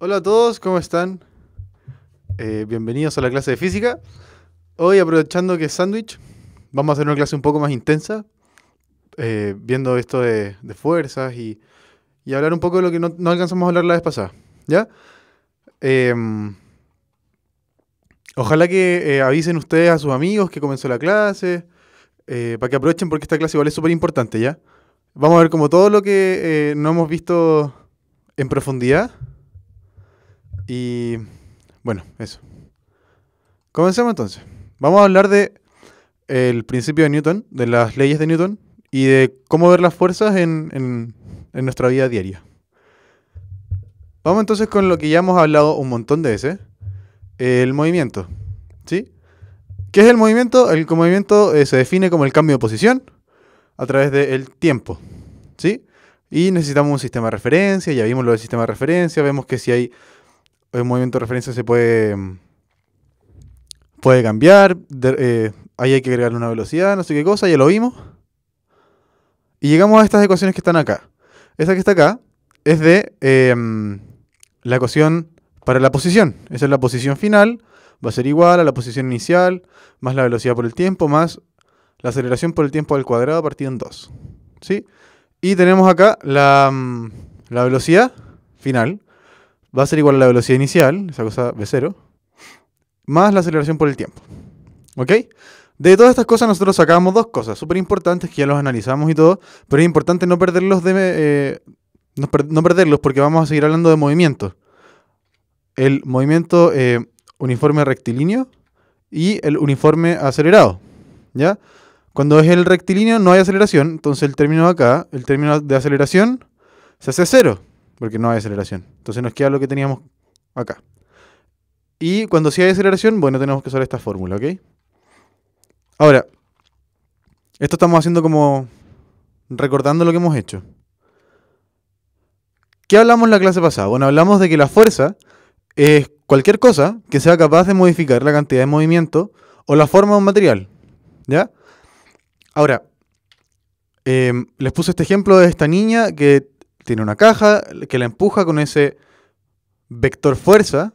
Hola a todos, ¿cómo están? Bienvenidos a la clase de física. Hoy, aprovechando que es sándwich, vamos a hacer una clase un poco más intensa, viendo esto de fuerzas y hablar un poco de lo que no alcanzamos a hablar la vez pasada. ¿Ya? Em, Ojalá que avisen ustedes a sus amigos que comenzó la clase, para que aprovechen porque esta clase igual es súper importante, ¿ya? Vamos a ver como todo lo que no hemos visto en profundidad y bueno, eso. Comencemos entonces. Vamos a hablar de el principio de Newton, de las leyes de Newton y de cómo ver las fuerzas en nuestra vida diaria. Vamos entonces con lo que ya hemos hablado un montón de veces, el movimiento. ¿Sí? ¿Qué es el movimiento? El movimiento se define como el cambio de posición a través del tiempo. ¿Sí? Y necesitamos un sistema de referencia, ya vimos lo del sistema de referencia, vemos que si hay un movimiento de referencia se puede cambiar, ahí hay que agregarle una velocidad, no sé qué cosa, ya lo vimos. Y llegamos a estas ecuaciones que están acá. Esta que está acá es de la ecuación para la posición. Esa es la posición final, va a ser igual a la posición inicial, más la velocidad por el tiempo, más la aceleración por el tiempo al cuadrado partido en 2. ¿Sí? Y tenemos acá la velocidad final, va a ser igual a la velocidad inicial, esa cosa v0, más la aceleración por el tiempo. ¿Ok? De todas estas cosas nosotros sacamos dos cosas súper importantes que ya los analizamos y todo, pero es importante no perderlos no perderlos porque vamos a seguir hablando de movimiento. El movimiento uniforme rectilíneo y el uniforme acelerado. ¿Ya? Cuando es el rectilíneo no hay aceleración, entonces el término de acá, el término de aceleración, se hace cero, porque no hay aceleración. Entonces nos queda lo que teníamos acá. Y cuando sí hay aceleración, bueno, tenemos que usar esta fórmula, ¿ok? Ahora, esto estamos haciendo como recordando lo que hemos hecho. ¿Qué hablamos en la clase pasada? Bueno, hablamos de que la fuerza es cualquier cosa que sea capaz de modificar la cantidad de movimiento o la forma de un material. ¿Ya? Ahora, les puse este ejemplo de esta niña que tiene una caja que la empuja con ese vector fuerza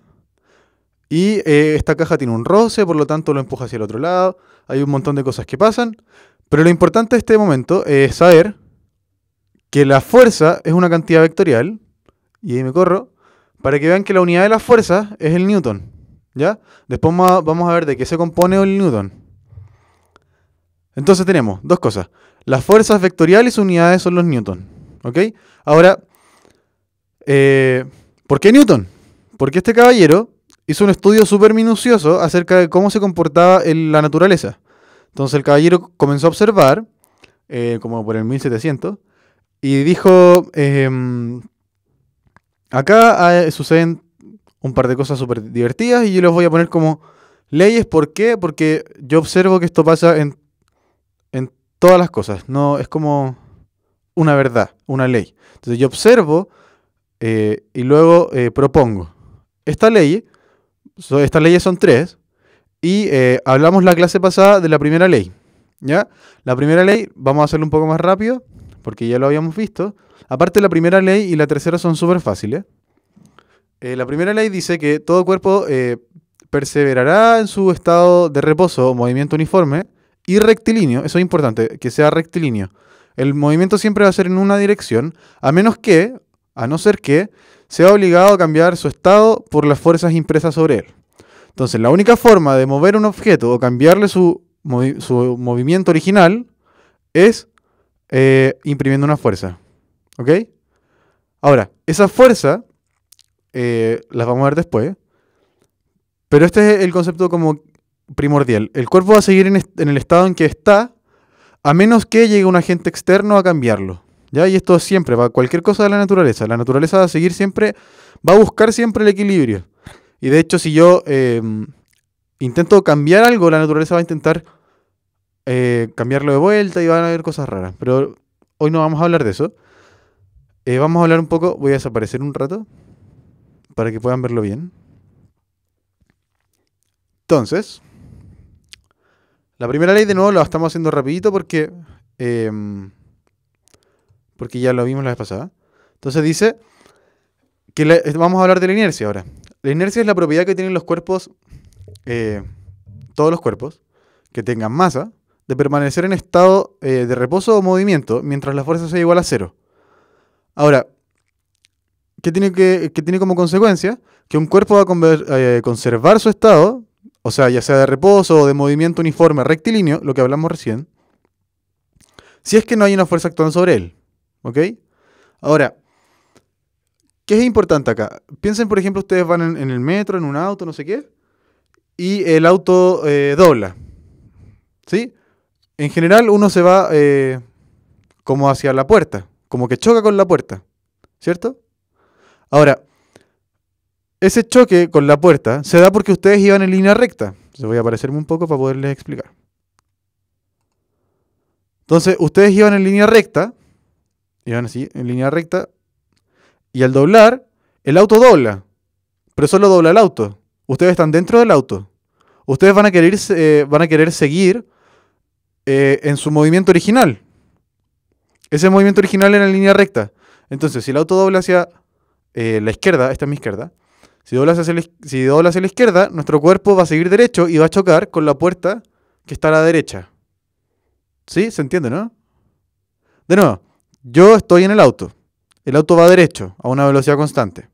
y esta caja tiene un roce, por lo tanto lo empuja hacia el otro lado. Hay un montón de cosas que pasan, pero lo importante de este momento es saber que la fuerza es una cantidad vectorial, y ahí me corro, para que vean que la unidad de la fuerza es el newton, ¿ya? Después vamos a ver de qué se compone el newton. Entonces tenemos dos cosas. Las fuerzas vectoriales y sus unidades son los newton, ¿ok? Ahora, ¿por qué newton? Porque este caballero hizo un estudio súper minucioso acerca de cómo se comportaba la naturaleza. Entonces el caballero comenzó a observar, como por el 1700, y dijo, acá suceden un par de cosas súper divertidas y yo les voy a poner como leyes. ¿Por qué? Porque yo observo que esto pasa en todas las cosas. No es como una verdad, una ley. Entonces yo observo y luego propongo. Estas leyes son tres y hablamos la clase pasada de la primera ley. ¿Ya? La primera ley, vamos a hacerlo un poco más rápido porque ya lo habíamos visto. Aparte, la primera ley y la tercera son súper fáciles. La primera ley dice que todo cuerpo perseverará en su estado de reposo o movimiento uniforme y rectilíneo. Eso es importante, que sea rectilíneo. El movimiento siempre va a ser en una dirección, a no ser que sea obligado a cambiar su estado por las fuerzas impresas sobre él. Entonces, la única forma de mover un objeto o cambiarle su movimiento original es imprimiendo una fuerza. ¿Ok? Ahora, esa fuerza las vamos a ver después, pero este es el concepto como primordial. El cuerpo va a seguir en el estado en que está, a menos que llegue un agente externo a cambiarlo. ¿Ya? Y esto siempre, para cualquier cosa de la naturaleza. La naturaleza va a seguir siempre, va a buscar siempre el equilibrio. Y de hecho, si yo intento cambiar algo, la naturaleza va a intentar cambiarlo de vuelta y van a haber cosas raras. Pero hoy no vamos a hablar de eso. Vamos a hablar un poco, voy a desaparecer un rato para que puedan verlo bien. Entonces, la primera ley de nuevo la estamos haciendo rapidito porque ya lo vimos la vez pasada. Entonces dice Vamos a hablar de la inercia ahora. La inercia es la propiedad que tienen los cuerpos, todos los cuerpos, que tengan masa, de permanecer en estado de reposo o movimiento mientras la fuerza sea igual a cero. Ahora, ¿qué tiene como consecuencia? Que un cuerpo va a conservar su estado, o sea, ya sea de reposo o de movimiento uniforme rectilíneo, lo que hablamos recién, si es que no hay una fuerza actuando sobre él. ¿Ok? Ahora, ¿qué es importante acá? Piensen, por ejemplo, ustedes van en el metro, en un auto, no sé qué, y el auto dobla. ¿Sí? En general uno se va como hacia la puerta, como que choca con la puerta, ¿cierto? Ahora, ese choque con la puerta se da porque ustedes iban en línea recta. Se voy a aparecerme un poco para poderles explicar. Entonces, ustedes iban en línea recta, iban así, en línea recta, y al doblar, el auto dobla, pero solo dobla el auto. Ustedes están dentro del auto. Ustedes van a querer seguir en su movimiento original. Ese movimiento original era en línea recta. Entonces, si el auto dobla hacia la izquierda, esta es mi izquierda, si dobla hacia la izquierda, nuestro cuerpo va a seguir derecho y va a chocar con la puerta que está a la derecha. ¿Sí? ¿Se entiende, no? De nuevo, yo estoy en el auto va derecho, a una velocidad constante.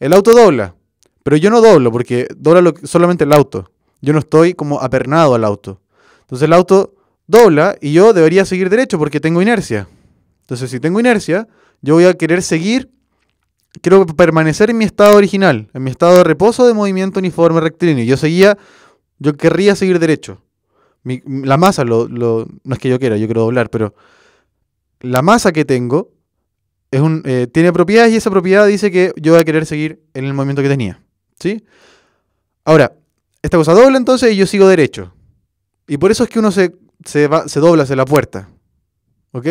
El auto dobla, pero yo no doblo porque dobla solamente el auto. Yo no estoy como apernado al auto. Entonces el auto dobla y yo debería seguir derecho porque tengo inercia. Entonces si tengo inercia, yo voy a querer quiero permanecer en mi estado original, en mi estado de reposo de movimiento uniforme rectilíneo. Yo querría seguir derecho. La masa, no es que yo quiero doblar, pero la masa que tengo tiene propiedades y esa propiedad dice que yo voy a querer seguir en el movimiento que tenía. ¿Sí? Ahora, esta cosa dobla entonces y yo sigo derecho. Y por eso es que uno se dobla hacia la puerta. ¿Ok?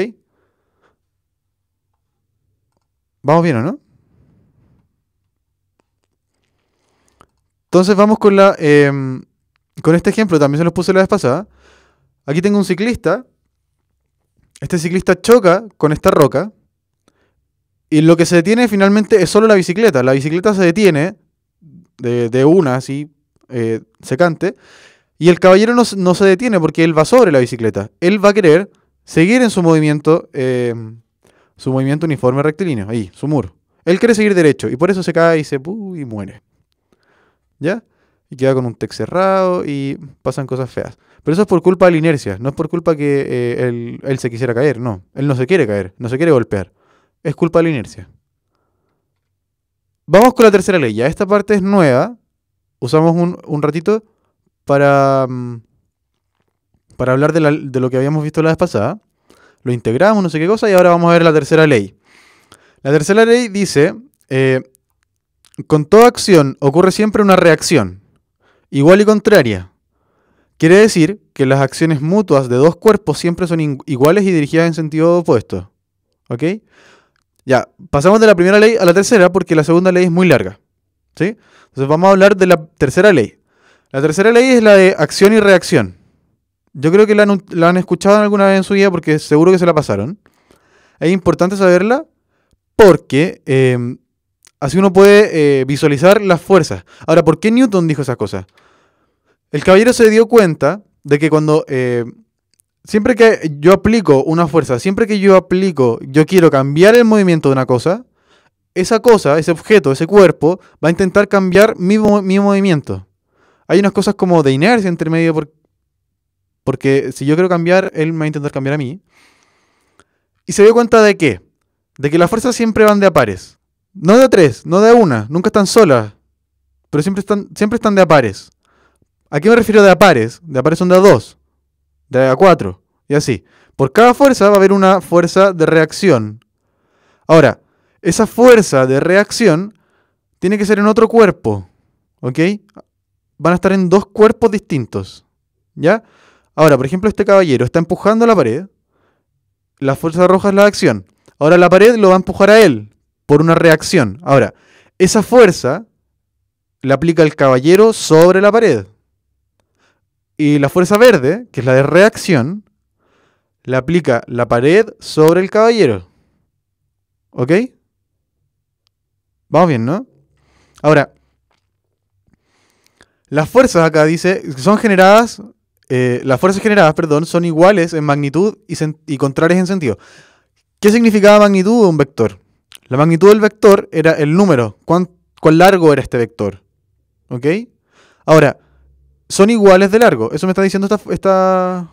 ¿Vamos bien o no? Entonces vamos con este ejemplo, también se los puse la vez pasada. Aquí tengo un ciclista. Este ciclista choca con esta roca. Y lo que se detiene finalmente es solo la bicicleta. La bicicleta se detiene de una, así, secante. Y el caballero no se detiene porque él va sobre la bicicleta. Él va a querer seguir en su movimiento uniforme rectilíneo. Ahí, su muro. Él quiere seguir derecho y por eso se cae y muere. ¿Ya? Y queda con un TEC cerrado y pasan cosas feas. Pero eso es por culpa de la inercia. No es por culpa que él se quisiera caer. No, él no se quiere caer, no se quiere golpear. Es culpa de la inercia. Vamos con la tercera ley. Ya esta parte es nueva. Usamos un ratito para hablar de lo que habíamos visto la vez pasada. Lo integramos, no sé qué cosa, y ahora vamos a ver la tercera ley. La tercera ley dice, con toda acción ocurre siempre una reacción, igual y contraria. Quiere decir que las acciones mutuas de dos cuerpos siempre son iguales y dirigidas en sentido opuesto. ¿Ok? Ya, pasamos de la primera ley a la tercera porque la segunda ley es muy larga. ¿Sí? Entonces vamos a hablar de la tercera ley. La tercera ley es la de acción y reacción. Yo creo que la han escuchado alguna vez en su vida porque seguro que se la pasaron. Es importante saberla porque así uno puede visualizar las fuerzas. Ahora, ¿por qué Newton dijo esas cosas? El caballero se dio cuenta de que cuando siempre que yo aplico una fuerza, siempre que yo quiero cambiar el movimiento de una cosa, esa cosa, ese objeto, ese cuerpo, va a intentar cambiar mi movimiento. Hay unas cosas como de inercia entre medio, porque si yo quiero cambiar, él me va a intentar cambiar a mí. Y se dio cuenta de qué? De que las fuerzas siempre van de a pares. No de a tres, no de a una, nunca están solas, pero siempre están de a pares. ¿A qué me refiero de a pares? De a pares son de a dos, de a cuatro, y así. Por cada fuerza va a haber una fuerza de reacción. Ahora, esa fuerza de reacción tiene que ser en otro cuerpo, ¿ok? Van a estar en dos cuerpos distintos, ¿ya? Ahora, por ejemplo, este caballero está empujando la pared, la fuerza roja es la acción. Ahora la pared lo va a empujar a él por una reacción. Ahora, esa fuerza la aplica el caballero sobre la pared. Y la fuerza verde, que es la de reacción, la aplica la pared sobre el caballero. ¿Ok? Vamos bien, ¿no? Ahora, las fuerzas acá dice son generadas, las fuerzas generadas, perdón, son iguales en magnitud y contrarias en sentido. ¿Qué significaba magnitud de un vector? La magnitud del vector era el número, cuán largo era este vector. ¿Ok? Ahora, son iguales de largo. Eso me está diciendo esta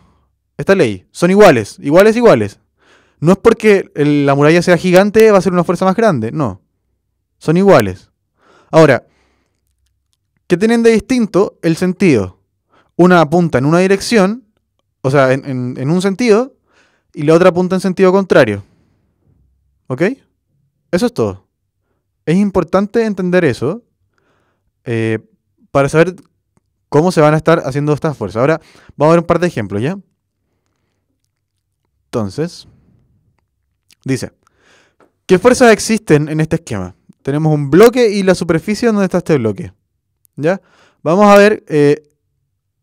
ley. Son iguales, iguales, iguales. No es porque la muralla sea gigante va a ser una fuerza más grande. No. Son iguales. Ahora, ¿qué tienen de distinto? El sentido. Una apunta en una dirección, o sea, en un sentido, y la otra apunta en sentido contrario. ¿Ok? Eso es todo. Es importante entender eso para saber cómo se van a estar haciendo estas fuerzas. Ahora, vamos a ver un par de ejemplos, ¿ya? Entonces, dice, ¿qué fuerzas existen en este esquema? Tenemos un bloque y la superficie donde está este bloque. ¿Ya? Vamos a ver,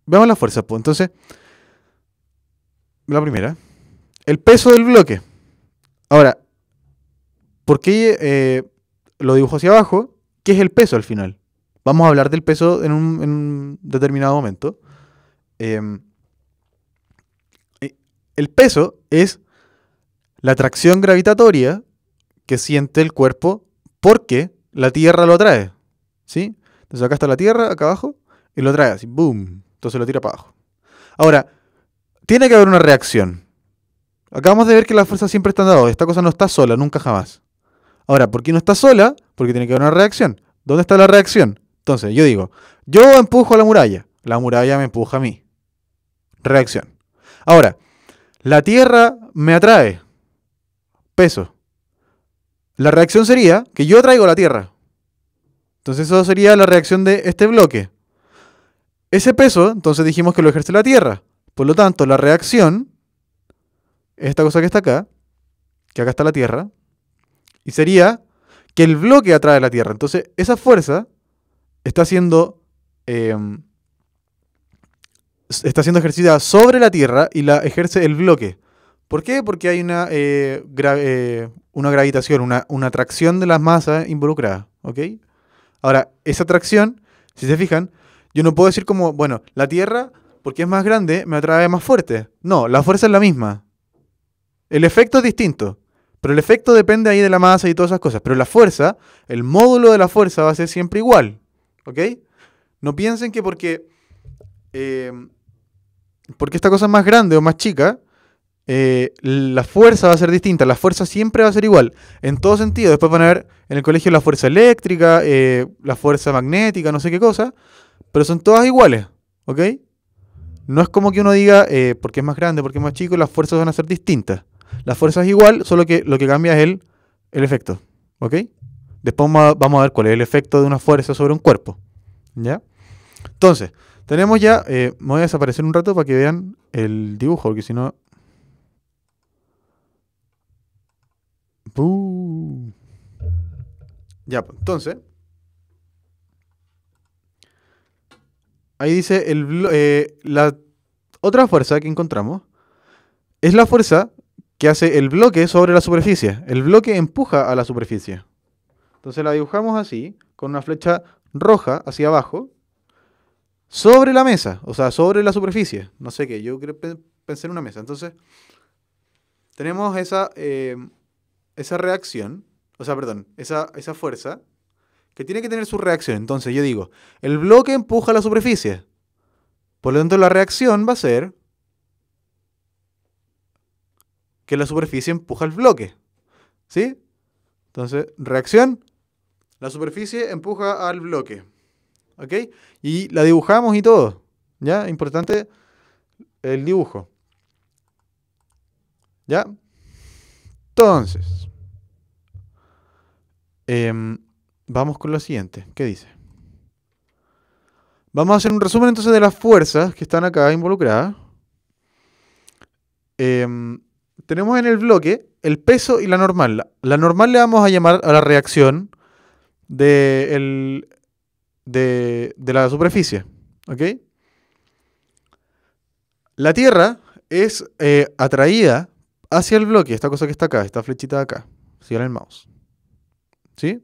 veamos las fuerzas. Pues. Entonces, la primera, el peso del bloque. Ahora, ¿por qué lo dibujo hacia abajo? ¿Qué es el peso al final? Vamos a hablar del peso en un determinado momento. El peso es la atracción gravitatoria que siente el cuerpo porque la Tierra lo atrae. ¿Sí? Entonces acá está la Tierra, acá abajo, y lo atrae así, boom. Entonces lo tira para abajo. Ahora, tiene que haber una reacción. Acabamos de ver que las fuerzas siempre están dadas. Esta cosa no está sola, nunca jamás. Ahora, ¿por qué no está sola? Porque tiene que haber una reacción. ¿Dónde está la reacción? Entonces, yo digo, yo empujo a la muralla me empuja a mí. Reacción. Ahora, la Tierra me atrae. Peso. La reacción sería que yo atraigo la Tierra. Entonces eso sería la reacción de este bloque. Ese peso, entonces dijimos que lo ejerce la Tierra. Por lo tanto, la reacción es esta cosa que está acá, que acá está la Tierra, y sería que el bloque atrae la Tierra. Entonces, esa fuerza está siendo ejercida sobre la Tierra y la ejerce el bloque. ¿Por qué? Porque hay una gravitación, una atracción de las masas involucradas. ¿Ok? Ahora, esa atracción, si se fijan, yo no puedo decir como, bueno, la Tierra, porque es más grande, me atrae más fuerte. No, la fuerza es la misma. El efecto es distinto. Pero el efecto depende ahí de la masa y todas esas cosas. Pero la fuerza, el módulo de la fuerza va a ser siempre igual. ¿Ok? No piensen que porque esta cosa es más grande o más chica, la fuerza va a ser distinta. La fuerza siempre va a ser igual. En todo sentido. Después van a ver en el colegio la fuerza eléctrica, la fuerza magnética, no sé qué cosa. Pero son todas iguales. ¿Ok? No es como que uno diga, porque es más grande, porque es más chico, las fuerzas van a ser distintas. La fuerza es igual, solo que lo que cambia es el efecto. ¿Ok? Después vamos a ver cuál es el efecto de una fuerza sobre un cuerpo. ¿Ya? Entonces, tenemos ya, me voy a desaparecer un rato para que vean el dibujo, porque si no... Ya, pues, entonces... Ahí dice, la otra fuerza que encontramos es la fuerza que hace el bloque sobre la superficie. El bloque empuja a la superficie. Entonces la dibujamos así, con una flecha roja hacia abajo, sobre la mesa, o sea, sobre la superficie. No sé qué, yo pensé en una mesa. Entonces, tenemos esa reacción, o sea, perdón, esa fuerza, que tiene que tener su reacción. Entonces yo digo, el bloque empuja a la superficie. Por lo tanto, la reacción va a ser que la superficie empuja el bloque. ¿Sí? Entonces, reacción, la superficie empuja al bloque. ¿Ok? Y la dibujamos y todo. ¿Ya? Importante el dibujo. ¿Ya? Entonces, vamos con lo siguiente. ¿Qué dice? Vamos a hacer un resumen entonces de las fuerzas que están acá involucradas. Tenemos en el bloque el peso y la normal. La normal le vamos a llamar a la reacción de la superficie. ¿Ok? La Tierra es atraída hacia el bloque, esta cosa que está acá, esta flechita de acá, sigan el mouse. ¿Sí?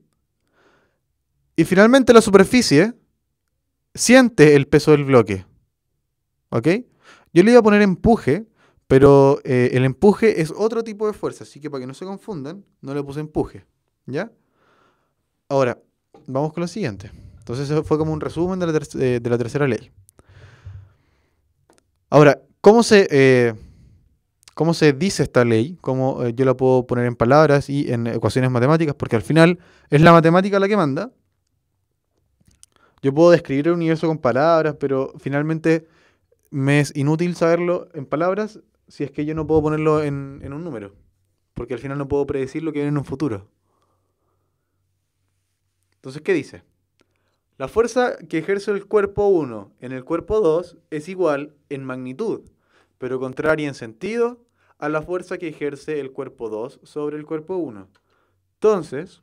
Y finalmente la superficie siente el peso del bloque. ¿Ok? Yo le iba a poner empuje, pero el empuje es otro tipo de fuerza, así que para que no se confundan, no le puse empuje. ¿Ya? Ahora, vamos con lo siguiente. Entonces eso fue como un resumen de la tercera ley. Ahora, ¿cómo se dice esta ley? ¿Cómo yo la puedo poner en palabras y en ecuaciones matemáticas? Porque al final es la matemática la que manda. Yo puedo describir el universo con palabras, pero finalmente me es inútil saberlo en palabras si es que yo no puedo ponerlo en un número. Porque al final no puedo predecir lo que viene en un futuro. Entonces, ¿qué dice? La fuerza que ejerce el cuerpo 1 en el cuerpo 2 es igual en magnitud, pero contraria en sentido a la fuerza que ejerce el cuerpo 2 sobre el cuerpo 1. Entonces,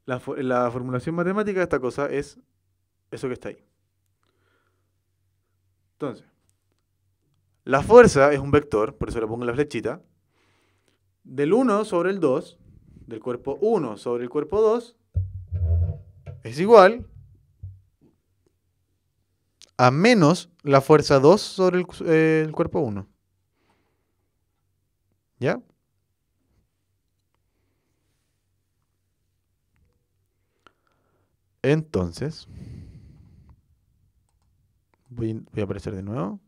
la formulación matemática de esta cosa es eso que está ahí. Entonces, la fuerza es un vector, por eso le pongo la flechita, del 1 sobre el 2, del cuerpo 1 sobre el cuerpo 2, es igual a menos la fuerza 2 sobre el cuerpo 1. ¿Ya? Entonces, voy a aparecer de nuevo.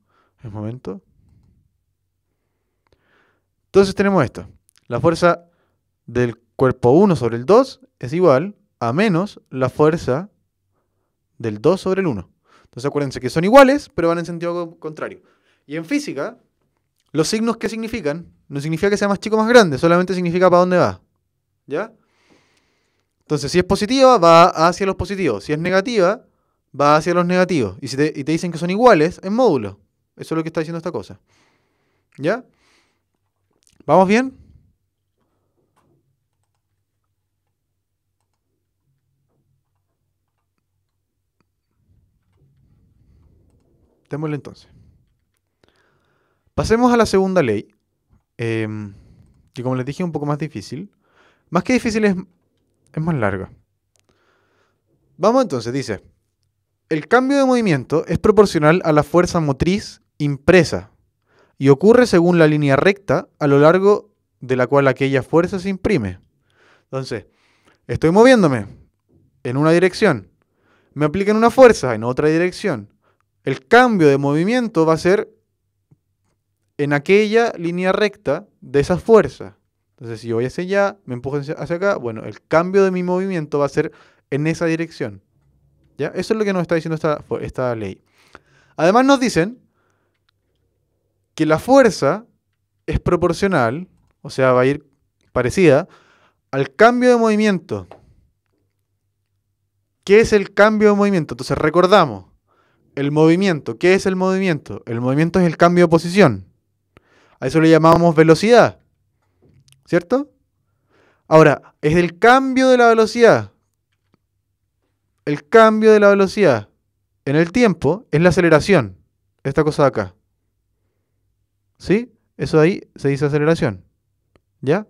En un momento. Entonces tenemos esto. La fuerza del cuerpo 1 sobre el 2 es igual a menos la fuerza del 2 sobre el 1. Entonces acuérdense que son iguales, pero van en sentido contrario. Y en física, los signos ¿qué significan? No significa que sea más chico o más grande, solamente significa para dónde va. ¿Ya? Entonces, si es positiva, va hacia los positivos. Si es negativa, va hacia los negativos. Y te dicen que son iguales, en módulo. Eso es lo que está diciendo esta cosa. ¿Ya? ¿Vamos bien? Démosle entonces. Pasemos a la segunda ley, que como les dije es un poco más difícil. Más que difícil es más larga. Vamos entonces, dice, el cambio de movimiento es proporcional a la fuerza motriz impresa y ocurre según la línea recta a lo largo de la cual aquella fuerza se imprime. Entonces, estoy moviéndome en una dirección, me aplican una fuerza en otra dirección. El cambio de movimiento va a ser en aquella línea recta de esa fuerza. Entonces, si yo voy hacia allá, me empujo hacia acá, bueno, el cambio de mi movimiento va a ser en esa dirección. ¿Ya? Eso es lo que nos está diciendo esta ley. Además nos dicen que la fuerza es proporcional, o sea, va a ir parecida, al cambio de movimiento. ¿Qué es el cambio de movimiento? Entonces recordamos, el movimiento. ¿Qué es el movimiento? El movimiento es el cambio de posición. A eso le llamamos velocidad. ¿Cierto? Ahora, es el cambio de la velocidad. El cambio de la velocidad en el tiempo es la aceleración. Esta cosa de acá. ¿Sí? Eso de ahí se dice aceleración. ¿Ya?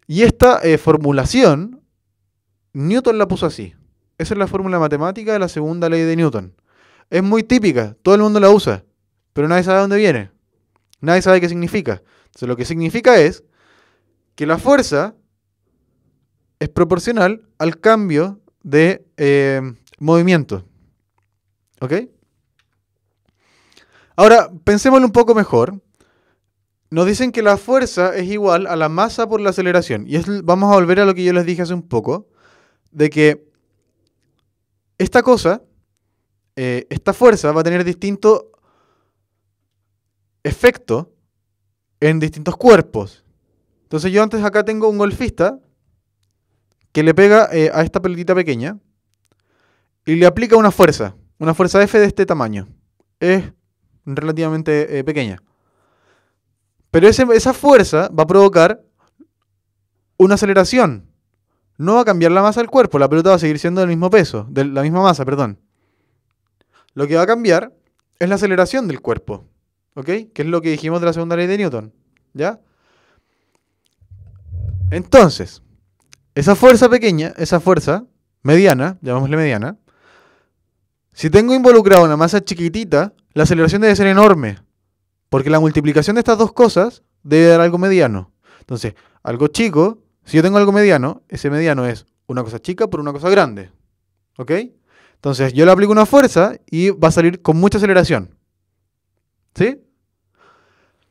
Y esta formulación, Newton la puso así. Esa es la fórmula matemática de la segunda ley de Newton. Es muy típica, todo el mundo la usa, pero nadie sabe de dónde viene. Nadie sabe qué significa. Entonces lo que significa es que la fuerza es proporcional al cambio de movimiento. ¿Ok? Ahora, pensémoslo un poco mejor. Nos dicen que la fuerza es igual a la masa por la aceleración. Y vamos a volver a lo que yo les dije hace un poco, de que esta cosa, esta fuerza va a tener distinto efecto en distintos cuerpos. Entonces yo antes acá tengo un golfista que le pega a esta pelotita pequeña y le aplica una fuerza F de este tamaño. Es relativamente pequeña. Pero esa fuerza va a provocar una aceleración. No va a cambiar la masa del cuerpo, la pelota va a seguir siendo del mismo peso, de la misma masa, perdón. Lo que va a cambiar es la aceleración del cuerpo, ¿ok? Que es lo que dijimos de la segunda ley de Newton, ¿ya? Entonces, esa fuerza pequeña, esa fuerza mediana, llamémosle mediana, si tengo involucrado una masa chiquitita, la aceleración debe ser enorme, porque la multiplicación de estas dos cosas debe dar algo mediano. Entonces, algo chico, si yo tengo algo mediano, ese mediano es una cosa chica por una cosa grande. ¿Ok? Entonces, yo le aplico una fuerza y va a salir con mucha aceleración. ¿Sí?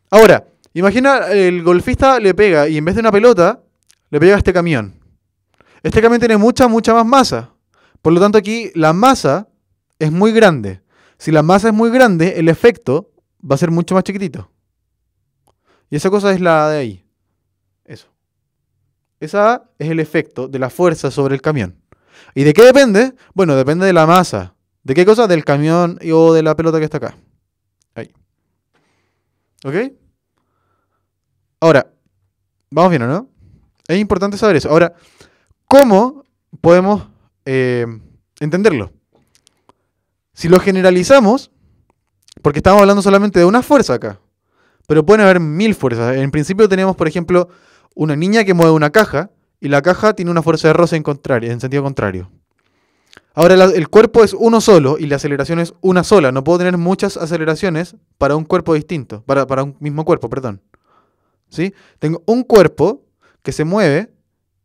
Ahora, imagina el golfista le pega y en vez de una pelota, le pega a este camión. Este camión tiene mucha más masa. Por lo tanto, aquí la masa es muy grande. Si la masa es muy grande, el efecto va a ser mucho más chiquitito. Y esa cosa es la A de ahí. Eso. Esa A es el efecto de la fuerza sobre el camión. ¿Y de qué depende? Bueno, depende de la masa. ¿De qué cosa? Del camión o de la pelota que está acá. Ahí. ¿Ok? Ahora, vamos bien, ¿o no? Es importante saber eso. Ahora, ¿cómo podemos entenderlo? Si lo generalizamos, porque estamos hablando solamente de una fuerza acá, pero pueden haber 1000 fuerzas. En principio tenemos, por ejemplo, una niña que mueve una caja y la caja tiene una fuerza de roce en sentido contrario. Ahora el cuerpo es uno solo y la aceleración es una sola. No puedo tener muchas aceleraciones para un cuerpo distinto, para un mismo cuerpo, perdón. ¿Sí? Tengo un cuerpo que se mueve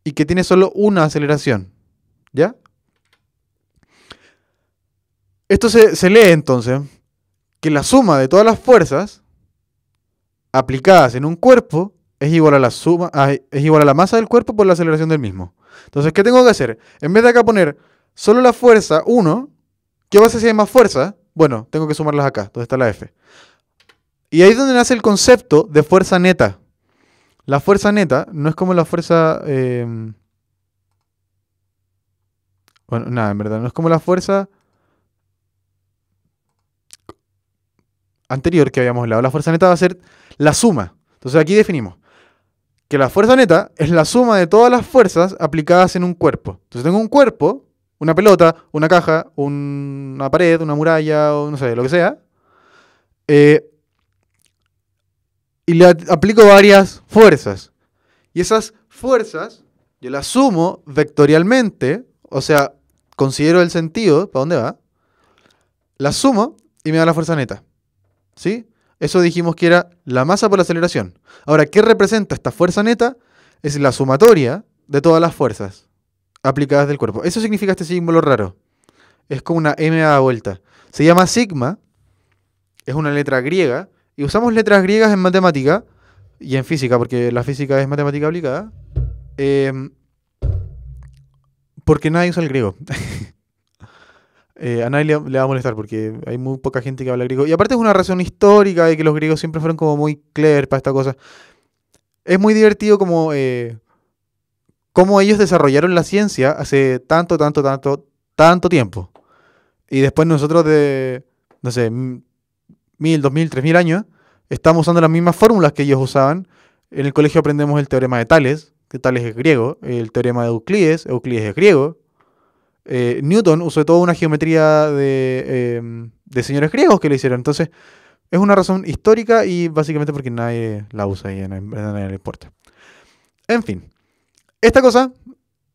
y que tiene solo una aceleración. ¿Ya? Esto se lee entonces que la suma de todas las fuerzas aplicadas en un cuerpo es igual a es igual a la masa del cuerpo por la aceleración del mismo. Entonces, ¿qué tengo que hacer? En vez de acá poner solo la fuerza 1, ¿qué pasa si hay más fuerza? Bueno, tengo que sumarlas acá, donde está la F. Y ahí es donde nace el concepto de fuerza neta. La fuerza neta no es como la fuerza... bueno, nada, en verdad, no es como la fuerza anterior que habíamos hablado. La fuerza neta va a ser la suma. Entonces aquí definimos que la fuerza neta es la suma de todas las fuerzas aplicadas en un cuerpo. Entonces tengo un cuerpo, una pelota, una caja, una pared, una muralla, o no sé, lo que sea. Y le aplico varias fuerzas. Y esas fuerzas yo las sumo vectorialmente, o sea, considero el sentido, ¿para dónde va? Las sumo y me da la fuerza neta. ¿Sí? Eso dijimos que era la masa por la aceleración. Ahora, ¿qué representa esta fuerza neta? Es la sumatoria de todas las fuerzas aplicadas del cuerpo. Eso significa este símbolo raro. Es como una M a la vuelta. Se llama sigma, es una letra griega, y usamos letras griegas en matemática y en física, porque la física es matemática aplicada, porque nadie usa el griego. A nadie le va a molestar porque hay muy poca gente que habla griego. Y aparte es una razón histórica de que los griegos siempre fueron como muy clever para esta cosa. Es muy divertido como cómo ellos desarrollaron la ciencia hace tanto tiempo. Y después nosotros de, no sé, 1000, 2000, 3000 años, estamos usando las mismas fórmulas que ellos usaban. En el colegio aprendemos el teorema de Tales, que Tales es griego, el teorema de Euclides es griego. Newton usó toda una geometría de señores griegos que le hicieron. Entonces, es una razón histórica y básicamente porque nadie la usa y a nadie le importa. En fin, esta cosa,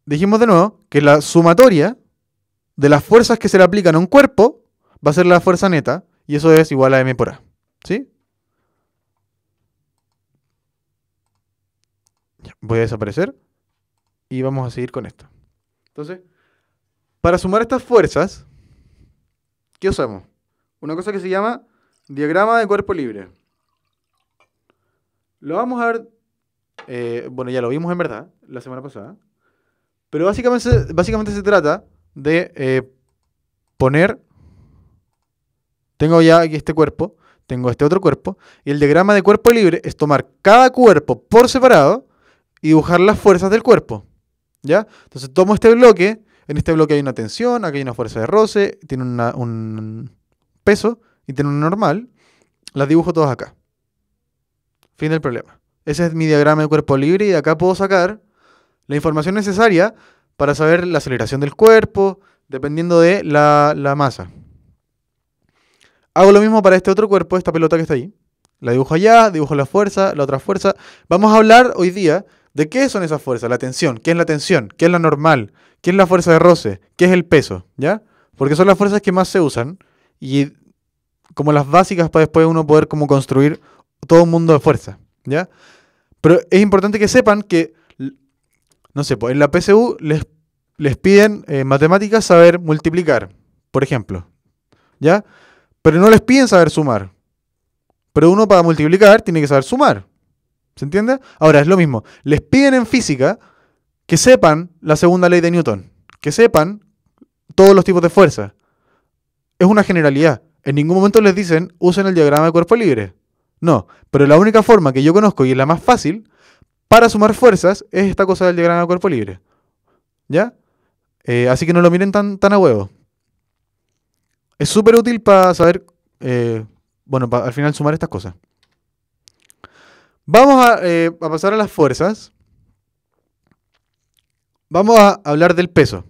dijimos de nuevo, que la sumatoria de las fuerzas que se le aplican a un cuerpo va a ser la fuerza neta, y eso es igual a m por a. ¿Sí? Ya, voy a desaparecer y vamos a seguir con esto. Entonces, para sumar estas fuerzas, ¿qué usamos? Una cosa que se llama diagrama de cuerpo libre. Lo vamos a ver, bueno, ya lo vimos en verdad la semana pasada, pero básicamente se trata de poner, tengo ya aquí este cuerpo, tengo este otro cuerpo, y el diagrama de cuerpo libre es tomar cada cuerpo por separado y dibujar las fuerzas del cuerpo. ¿Ya? Entonces tomo este bloque. En este bloque hay una tensión, aquí hay una fuerza de roce, tiene un peso y tiene una normal. Las dibujo todas acá. Fin del problema. Ese es mi diagrama de cuerpo libre y de acá puedo sacar la información necesaria para saber la aceleración del cuerpo, dependiendo de la masa. Hago lo mismo para este otro cuerpo, esta pelota que está ahí. La dibujo allá, dibujo la fuerza, la otra fuerza. Vamos a hablar hoy día ¿De qué son esas fuerzas? La tensión. ¿Qué es la tensión? ¿Qué es la normal? ¿Qué es la fuerza de roce? ¿Qué es el peso? ¿Ya? Porque son las fuerzas que más se usan y como las básicas para después uno poder como construir todo un mundo de fuerza. ¿Ya? Pero es importante que sepan que, no sé, pues en la PSU les piden matemáticas saber multiplicar, por ejemplo. ¿Ya? Pero no les piden saber sumar. Pero uno para multiplicar tiene que saber sumar. ¿Se entiende? Ahora, es lo mismo. Les piden en física que sepan la segunda ley de Newton. Que sepan todos los tipos de fuerza. Es una generalidad. En ningún momento les dicen usen el diagrama de cuerpo libre. No. Pero la única forma que yo conozco y es la más fácil para sumar fuerzas es esta cosa del diagrama de cuerpo libre. ¿Ya? Así que no lo miren tan a huevo. Es súper útil para saber, bueno, para al final sumar estas cosas. Vamos a pasar a las fuerzas. Vamos a hablar del peso.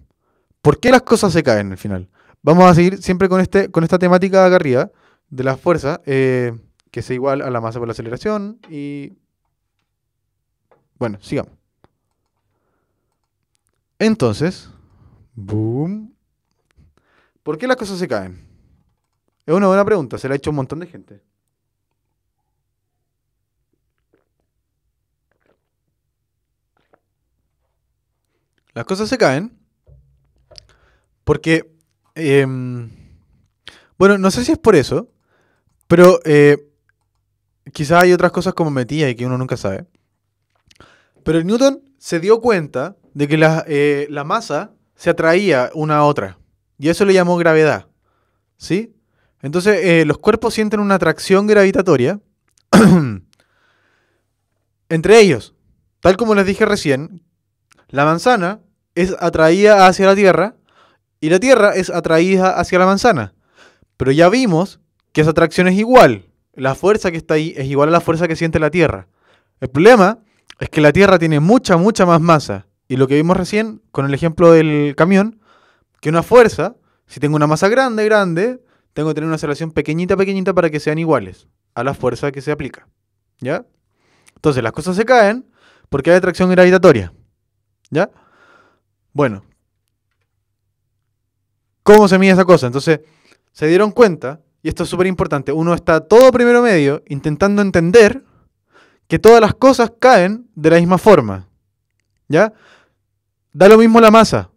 ¿Por qué las cosas se caen al final? Vamos a seguir siempre con esta temática acá arriba de las fuerzas, que es igual a la masa por la aceleración. Y bueno, sigamos. Entonces, boom. ¿Por qué las cosas se caen? Es una buena pregunta, se la ha hecho un montón de gente. Las cosas se caen porque, bueno, no sé si es por eso, pero quizás hay otras cosas como metía y que uno nunca sabe. Pero Newton se dio cuenta de que la masa se atraía una a otra. Y eso le llamó gravedad. ¿Sí? Entonces, los cuerpos sienten una atracción gravitatoria entre ellos. Tal como les dije recién, la manzana es atraída hacia la Tierra y la Tierra es atraída hacia la manzana. Pero ya vimos que esa atracción es igual. La fuerza que está ahí es igual a la fuerza que siente la Tierra. El problema es que la Tierra tiene mucha más masa. Y lo que vimos recién con el ejemplo del camión, que una fuerza, si tengo una masa grande, tengo que tener una aceleración pequeñita para que sean iguales a la fuerza que se aplica. ¿Ya? Entonces las cosas se caen porque hay atracción gravitatoria. ¿Ya? Bueno. ¿Cómo se mide esa cosa? Entonces, se dieron cuenta, y esto es súper importante, uno está todo primero medio intentando entender que todas las cosas caen de la misma forma. ¿Ya? Da lo mismo la masa,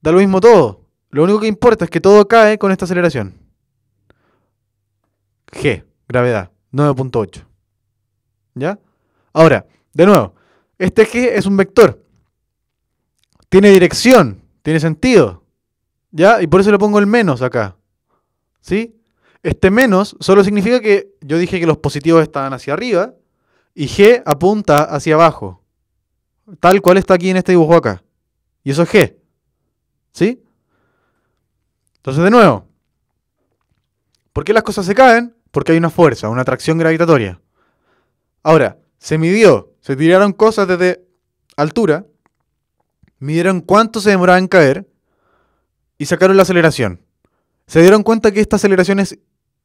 da lo mismo todo. Lo único que importa es que todo cae con esta aceleración. G, gravedad, 9.8. ¿Ya? Ahora, de nuevo, este G es un vector. Tiene dirección, tiene sentido. ¿Ya? Y por eso le pongo el menos acá. ¿Sí? Este menos solo significa que yo dije que los positivos estaban hacia arriba y G apunta hacia abajo. Tal cual está aquí en este dibujo acá. Y eso es G. ¿Sí? Entonces, de nuevo, ¿por qué las cosas se caen? Porque hay una fuerza, una atracción gravitatoria. Ahora, se midió, se tiraron cosas desde altura, midieron cuánto se demoraba en caer y sacaron la aceleración. Se dieron cuenta que esta aceleración es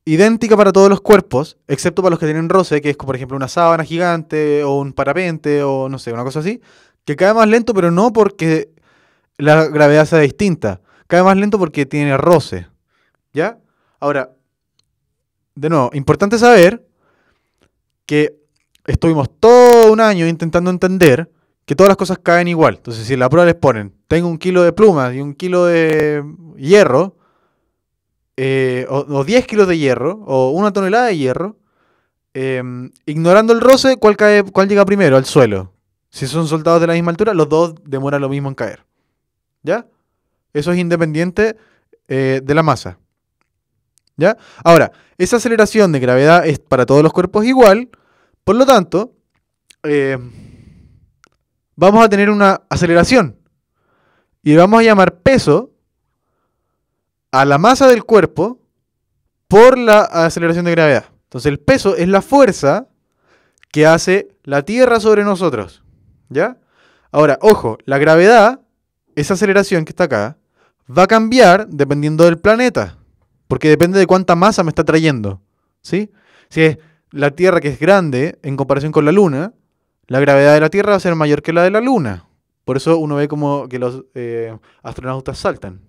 idéntica para todos los cuerpos, excepto para los que tienen roce, que es por ejemplo una sábana gigante o un parapente o no sé, una cosa así, que cae más lento, pero no porque la gravedad sea distinta. Cae más lento porque tiene roce. ¿Ya? Ahora, de nuevo, importante saber que estuvimos todo un año intentando entender que todas las cosas caen igual. Entonces, si en la prueba les ponen, tengo 1 kilo de plumas y 1 kilo de hierro, o 10 kilos de hierro, o 1 tonelada de hierro, ignorando el roce, ¿cuál llega primero al suelo? Si son soldados de la misma altura, los dos demoran lo mismo en caer. ¿Ya? Eso es independiente de la masa. ¿Ya? Ahora, esa aceleración de gravedad es para todos los cuerpos igual, por lo tanto, vamos a tener una aceleración y vamos a llamar peso a la masa del cuerpo por la aceleración de gravedad. Entonces el peso es la fuerza que hace la Tierra sobre nosotros. ¿Ya? Ahora, ojo, la gravedad, esa aceleración que está acá, va a cambiar dependiendo del planeta. Porque depende de cuánta masa me está trayendo. ¿Sí? Si es la Tierra que es grande en comparación con la Luna, la gravedad de la Tierra va a ser mayor que la de la Luna. Por eso uno ve como que los astronautas saltan.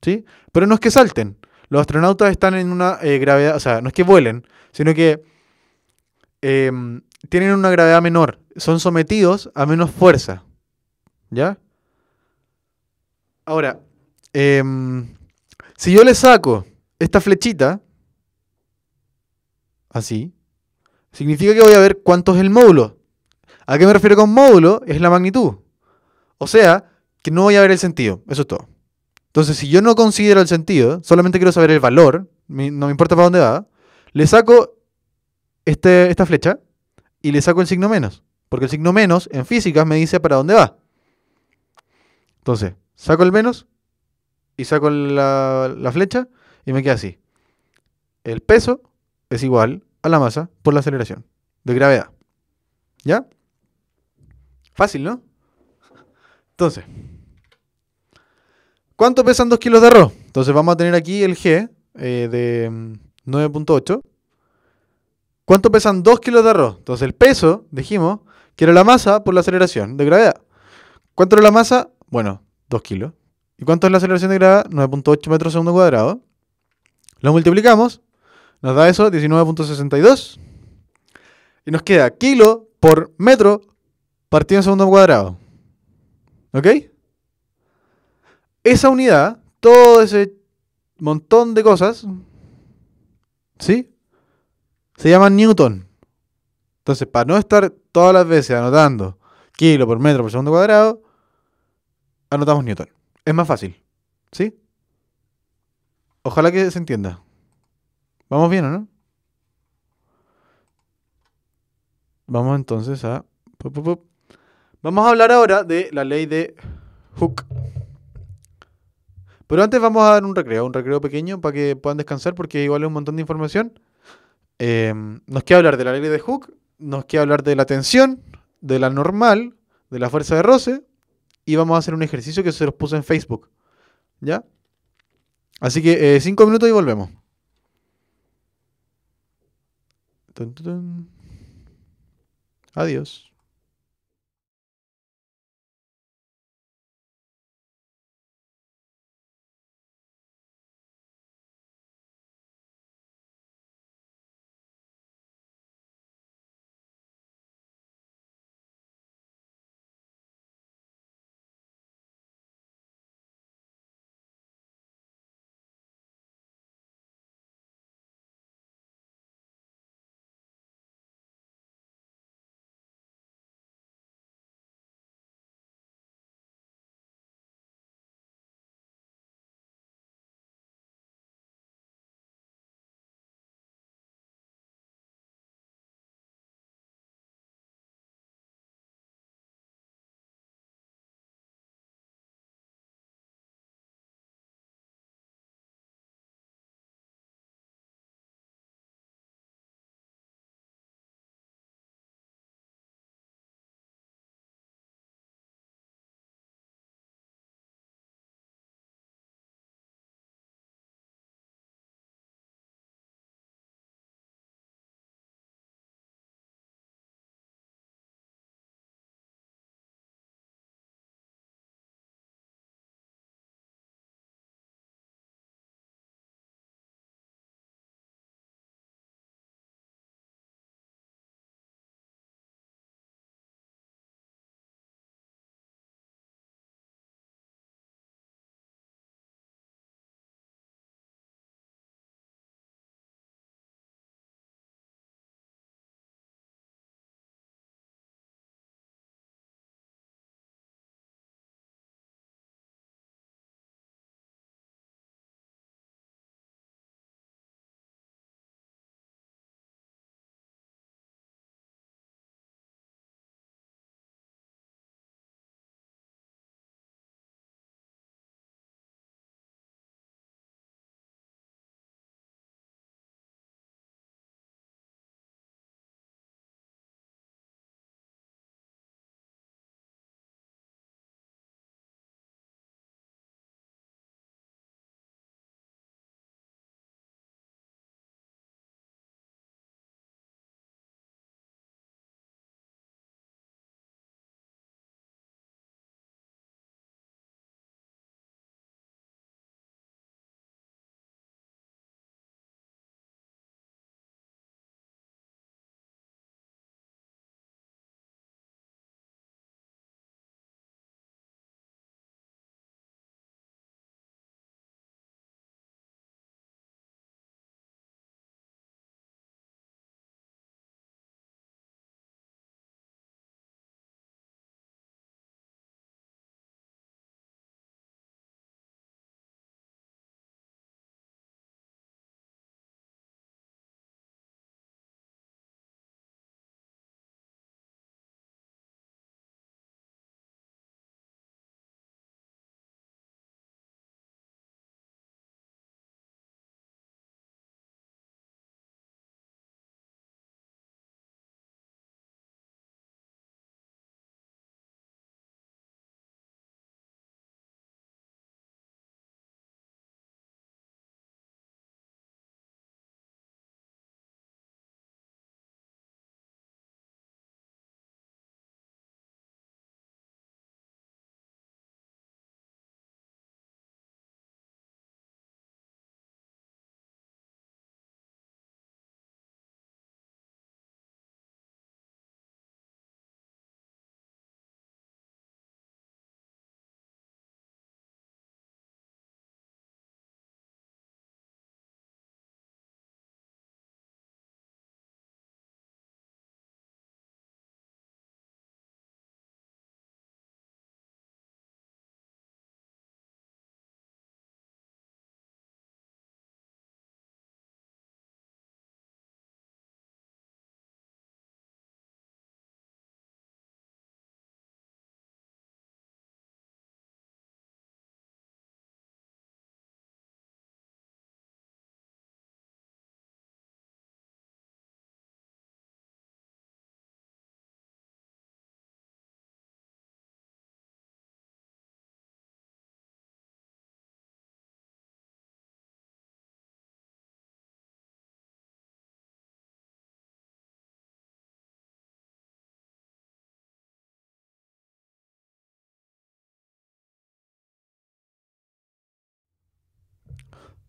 ¿Sí? Pero no es que salten. Los astronautas están en una gravedad, o sea, no es que vuelen, sino que tienen una gravedad menor. Son sometidos a menos fuerza. ¿Ya? Ahora, si yo le saco esta flechita, así, significa que voy a ver cuánto es el módulo. ¿A qué me refiero con módulo? Es la magnitud. O sea, que no voy a ver el sentido. Eso es todo. Entonces, si yo no considero el sentido, solamente quiero saber el valor, no me importa para dónde va, le saco esta flecha y le saco el signo menos. Porque el signo menos en física me dice para dónde va. Entonces, saco el menos y saco la flecha y me queda así. El peso es igual a la masa por la aceleración de gravedad. ¿Ya? Fácil, ¿no? Entonces, ¿cuánto pesan 2 kilos de arroz? Entonces vamos a tener aquí el G de 9.8. ¿Cuánto pesan 2 kilos de arroz? Entonces el peso, dijimos, que era la masa por la aceleración de gravedad. ¿Cuánto era la masa? Bueno, 2 kilos. ¿Y cuánto es la aceleración de gravedad? 9.8 metros segundo cuadrado. Lo multiplicamos, nos da eso, 19.62. Y nos queda kilo por metro partido en segundo cuadrado. ¿Ok? Esa unidad, todo ese montón de cosas, ¿sí? Se llama Newton. Entonces, para no estar todas las veces anotando kilo por metro por segundo cuadrado, anotamos Newton. Es más fácil. ¿Sí? Ojalá que se entienda. ¿Vamos bien o no? Vamos entonces a... Vamos a hablar ahora de la ley de Hooke. Pero antes vamos a dar un recreo pequeño para que puedan descansar porque igual es un montón de información. Nos queda hablar de la ley de Hooke, nos queda hablar de la tensión, de la normal, de la fuerza de roce y vamos a hacer un ejercicio que se los puse en Facebook. ¿Ya? Así que 5 minutos y volvemos. Tun, tun, tun. Adiós.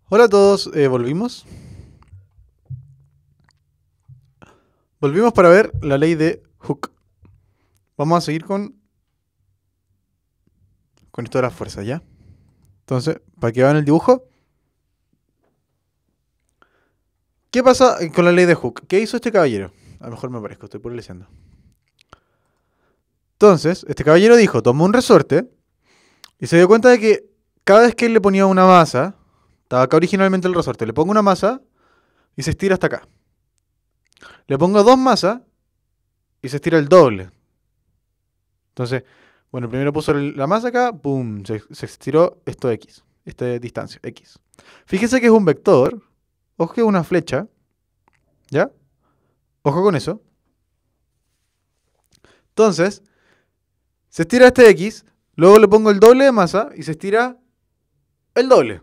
Hola a todos, volvimos. Volvimos para ver la ley de Hooke. Vamos a seguir con esto de las fuerzas, ¿ya? Entonces, para que vean el dibujo. ¿Qué pasa con la ley de Hooke? ¿Qué hizo este caballero? A lo mejor me parezco, estoy por leyendo. Entonces, este caballero dijo, tomó un resorte y se dio cuenta de que cada vez que él le ponía una masa, estaba acá originalmente el resorte, le pongo una masa y se estira hasta acá. Le pongo dos masas y se estira el doble. Entonces, bueno, primero puso la masa acá, ¡pum! Se estiró esto X, esta distancia, X. Fíjese que es un vector, ojo que es una flecha, ¿ya? Ojo con eso. Entonces, se estira este X, luego le pongo el doble de masa y se estira el doble.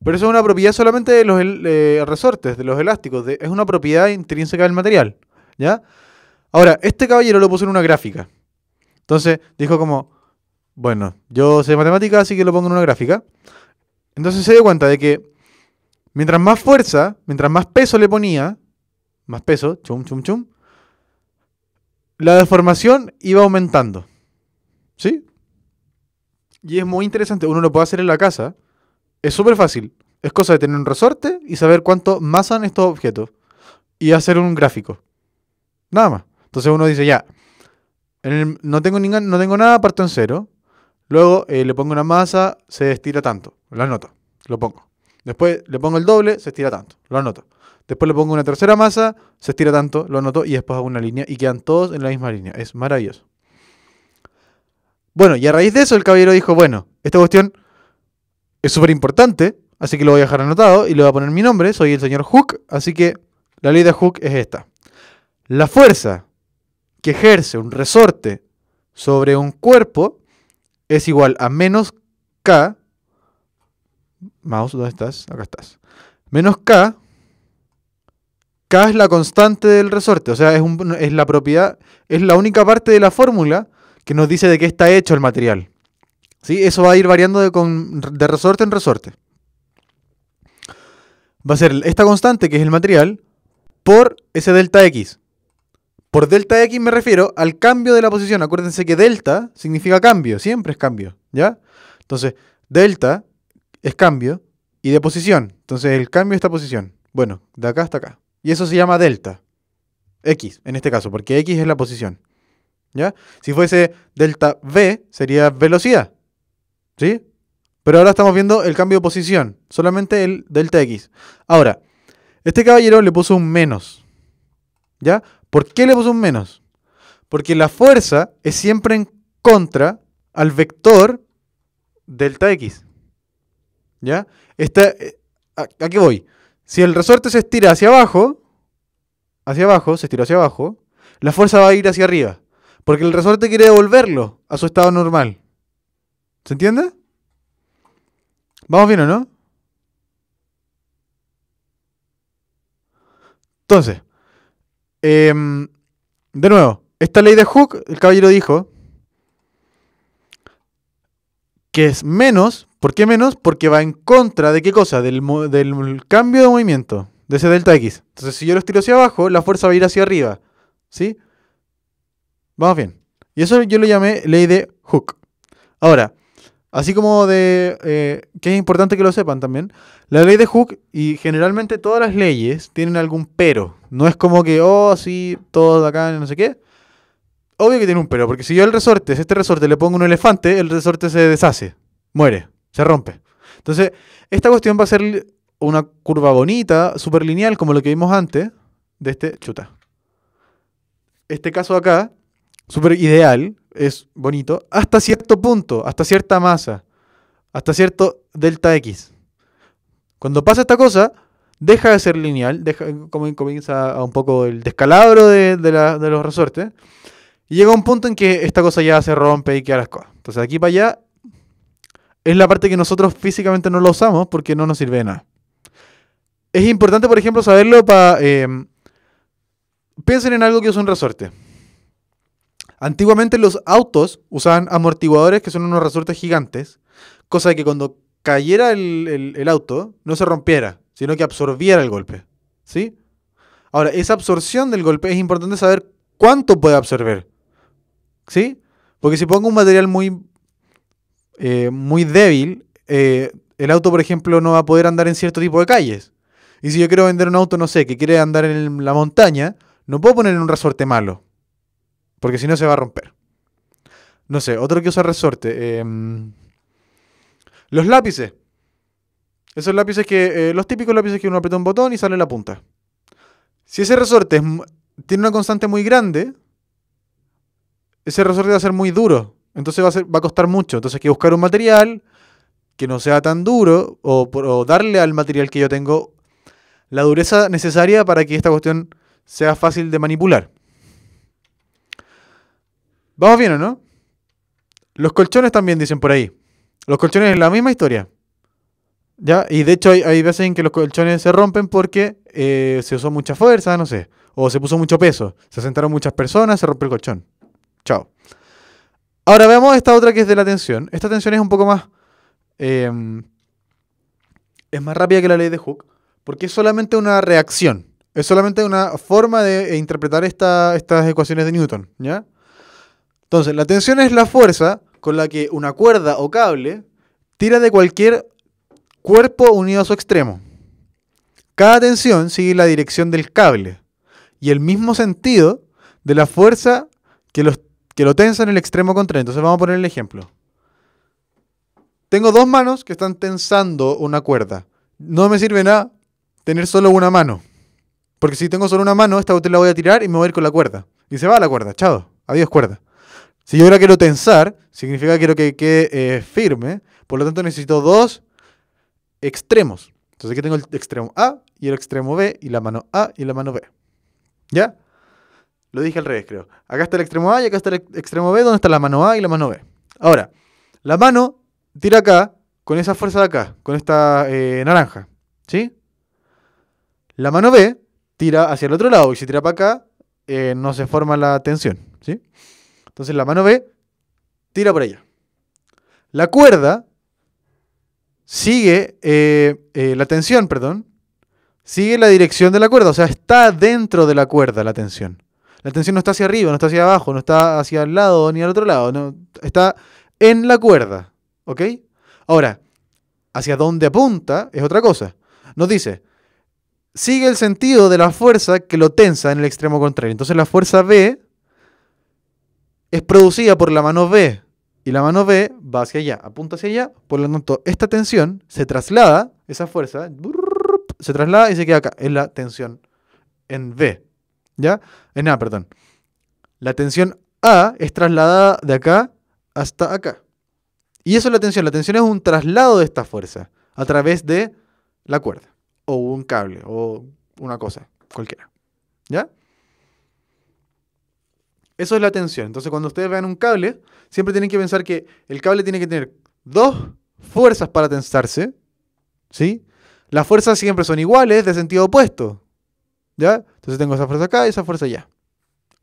Pero eso es una propiedad solamente de los resortes, de los elásticos, es una propiedad intrínseca del material, ¿ya? Ahora, este caballero lo puso en una gráfica. Entonces, dijo como, bueno, yo sé matemáticas, así que lo pongo en una gráfica. Entonces se dio cuenta de que mientras más fuerza, mientras más peso le ponía, más peso, chum, chum, chum, la deformación iba aumentando. ¿Sí? Y es muy interesante, uno lo puede hacer en la casa. Es súper fácil. Es cosa de tener un resorte y saber cuánto masan estos objetos. Y hacer un gráfico. Nada más. Entonces uno dice, ya, no tengo nada, parto en cero. Luego le pongo una masa, se estira tanto. Lo anoto. Lo pongo. Después le pongo el doble, se estira tanto. Lo anoto. Después le pongo una tercera masa, se estira tanto, lo anoto. Y después hago una línea y quedan todos en la misma línea. Es maravilloso. Bueno, y a raíz de eso el caballero dijo, bueno, esta cuestión es súper importante, así que lo voy a dejar anotado y le voy a poner mi nombre. Soy el señor Hooke, así que la ley de Hooke es esta. La fuerza que ejerce un resorte sobre un cuerpo es igual a menos K. Mouse, ¿dónde estás? Acá estás. Menos K. K es la constante del resorte, o sea, es la propiedad, es la única parte de la fórmula que nos dice de qué está hecho el material. ¿Sí? Eso va a ir variando de resorte en resorte. Va a ser esta constante, que es el material, por ese delta X. Por delta X me refiero al cambio de la posición. Acuérdense que delta significa cambio, siempre es cambio, ¿ya? Entonces, delta es cambio y de posición. Entonces, el cambio de esta posición. Bueno, de acá hasta acá. Y eso se llama delta. X, en este caso, porque X es la posición. ¿Ya? Si fuese delta V, sería velocidad. ¿Sí? Pero ahora estamos viendo el cambio de posición. Solamente el delta X. Ahora, este caballero le puso un menos. ¿Ya? ¿Por qué le puso un menos? Porque la fuerza es siempre en contra al vector delta X. ¿Ya? ¿A qué voy? Si el resorte se estira hacia abajo, se estira hacia abajo, la fuerza va a ir hacia arriba. Porque el resorte quiere devolverlo a su estado normal. ¿Se entiende? ¿Vamos bien o no? Entonces, de nuevo, esta ley de Hooke, el caballero dijo que es menos. ¿Por qué menos? Porque va en contra de qué cosa? Del cambio de movimiento, de ese delta X. Entonces, si yo lo estiro hacia abajo, la fuerza va a ir hacia arriba. ¿Sí? Vamos bien. Y eso yo lo llamé ley de Hooke. Ahora, así como que es importante que lo sepan también, la ley de Hooke y generalmente todas las leyes tienen algún pero. No es como que, oh, sí, todo de acá, no sé qué. Obvio que tiene un pero, porque si yo este resorte le pongo un elefante, el resorte se deshace, muere, se rompe. Entonces, esta cuestión va a ser una curva bonita, súper lineal, como lo que vimos antes, de este caso acá, súper ideal, es bonito, hasta cierto punto, hasta cierta masa, hasta cierto delta X. Cuando pasa esta cosa, deja de ser lineal, comienza a un poco el descalabro de los resortes, y llega un punto en que esta cosa ya se rompe y queda las cosas. Entonces, de aquí para allá, es la parte que nosotros físicamente no lo usamos porque no nos sirve de nada. Es importante, por ejemplo, saberlo para... piensen en algo que es un resorte. Antiguamente los autos usaban amortiguadores que son unos resortes gigantes, cosa de que cuando cayera el auto, no se rompiera, sino que absorbiera el golpe. ¿Sí? Ahora, esa absorción del golpe es importante saber cuánto puede absorber. ¿Sí? Porque si pongo un material muy débil, el auto, por ejemplo, no va a poder andar en cierto tipo de calles. Y si yo quiero vender un auto, no sé, que quiere andar en la montaña, no puedo ponerle un resorte malo, porque si no se va a romper. No sé, otro que usa resorte. Los lápices. Esos lápices los típicos lápices que uno aprieta un botón y sale la punta. Si ese resorte tiene una constante muy grande, ese resorte va a ser muy duro. Entonces va a costar mucho. Entonces hay que buscar un material que no sea tan duro o darle al material que yo tengo la dureza necesaria para que esta cuestión sea fácil de manipular. ¿Vamos bien o no? Los colchones también dicen por ahí. Los colchones es la misma historia. ¿Ya? Y de hecho hay veces en que los colchones se rompen porque se usó mucha fuerza, no sé. O se puso mucho peso. Se sentaron muchas personas, se rompe el colchón. Chao. Ahora veamos esta otra que es de la tensión. Esta tensión es un poco más... es más rápida que la ley de Hooke. Porque es solamente una reacción. Es solamente una forma de interpretar estas ecuaciones de Newton. ¿Ya? Entonces, la tensión es la fuerza con la que una cuerda o cable tira de cualquier cuerpo unido a su extremo. Cada tensión sigue la dirección del cable y el mismo sentido de la fuerza que lo tensa en el extremo contrario. Entonces vamos a poner el ejemplo. Tengo dos manos que están tensando una cuerda. No me sirve nada tener solo una mano. Porque si tengo solo una mano, esta usted la voy a tirar y me voy a ir con la cuerda. Y se va la cuerda. Chao. Adiós cuerda. Si yo ahora quiero tensar, significa que quiero que quede firme. Por lo tanto necesito dos extremos. Entonces aquí tengo el extremo A y el extremo B y la mano A y la mano B. ¿Ya? Lo dije al revés, creo. Acá está el extremo A y acá está el extremo B, donde está la mano A y la mano B. Ahora, la mano tira acá con esa fuerza de acá, con esta naranja. ¿Sí? La mano B tira hacia el otro lado y si tira para acá, no se forma la tensión. ¿Sí? Entonces la mano B tira por allá. La cuerda sigue, la tensión, perdón, sigue la dirección de la cuerda, o sea, está dentro de la cuerda la tensión. La tensión no está hacia arriba, no está hacia abajo, no está hacia el lado ni al otro lado, no, está en la cuerda, ¿ok? Ahora, hacia dónde apunta es otra cosa. Nos dice, sigue el sentido de la fuerza que lo tensa en el extremo contrario. Entonces la fuerza B es producida por la mano B. Y la mano B va hacia allá, apunta hacia allá. Por lo tanto, esta tensión se traslada, esa fuerza, se traslada y se queda acá. Es la tensión en B. ¿Ya? En A, perdón. La tensión A es trasladada de acá hasta acá. Y eso es la tensión. La tensión es un traslado de esta fuerza a través de la cuerda. O un cable, o una cosa, cualquiera. ¿Ya? Eso es la tensión. Entonces, cuando ustedes vean un cable, siempre tienen que pensar que el cable tiene que tener dos fuerzas para tensarse, ¿sí? Las fuerzas siempre son iguales, de sentido opuesto, ¿ya? Entonces tengo esa fuerza acá y esa fuerza allá.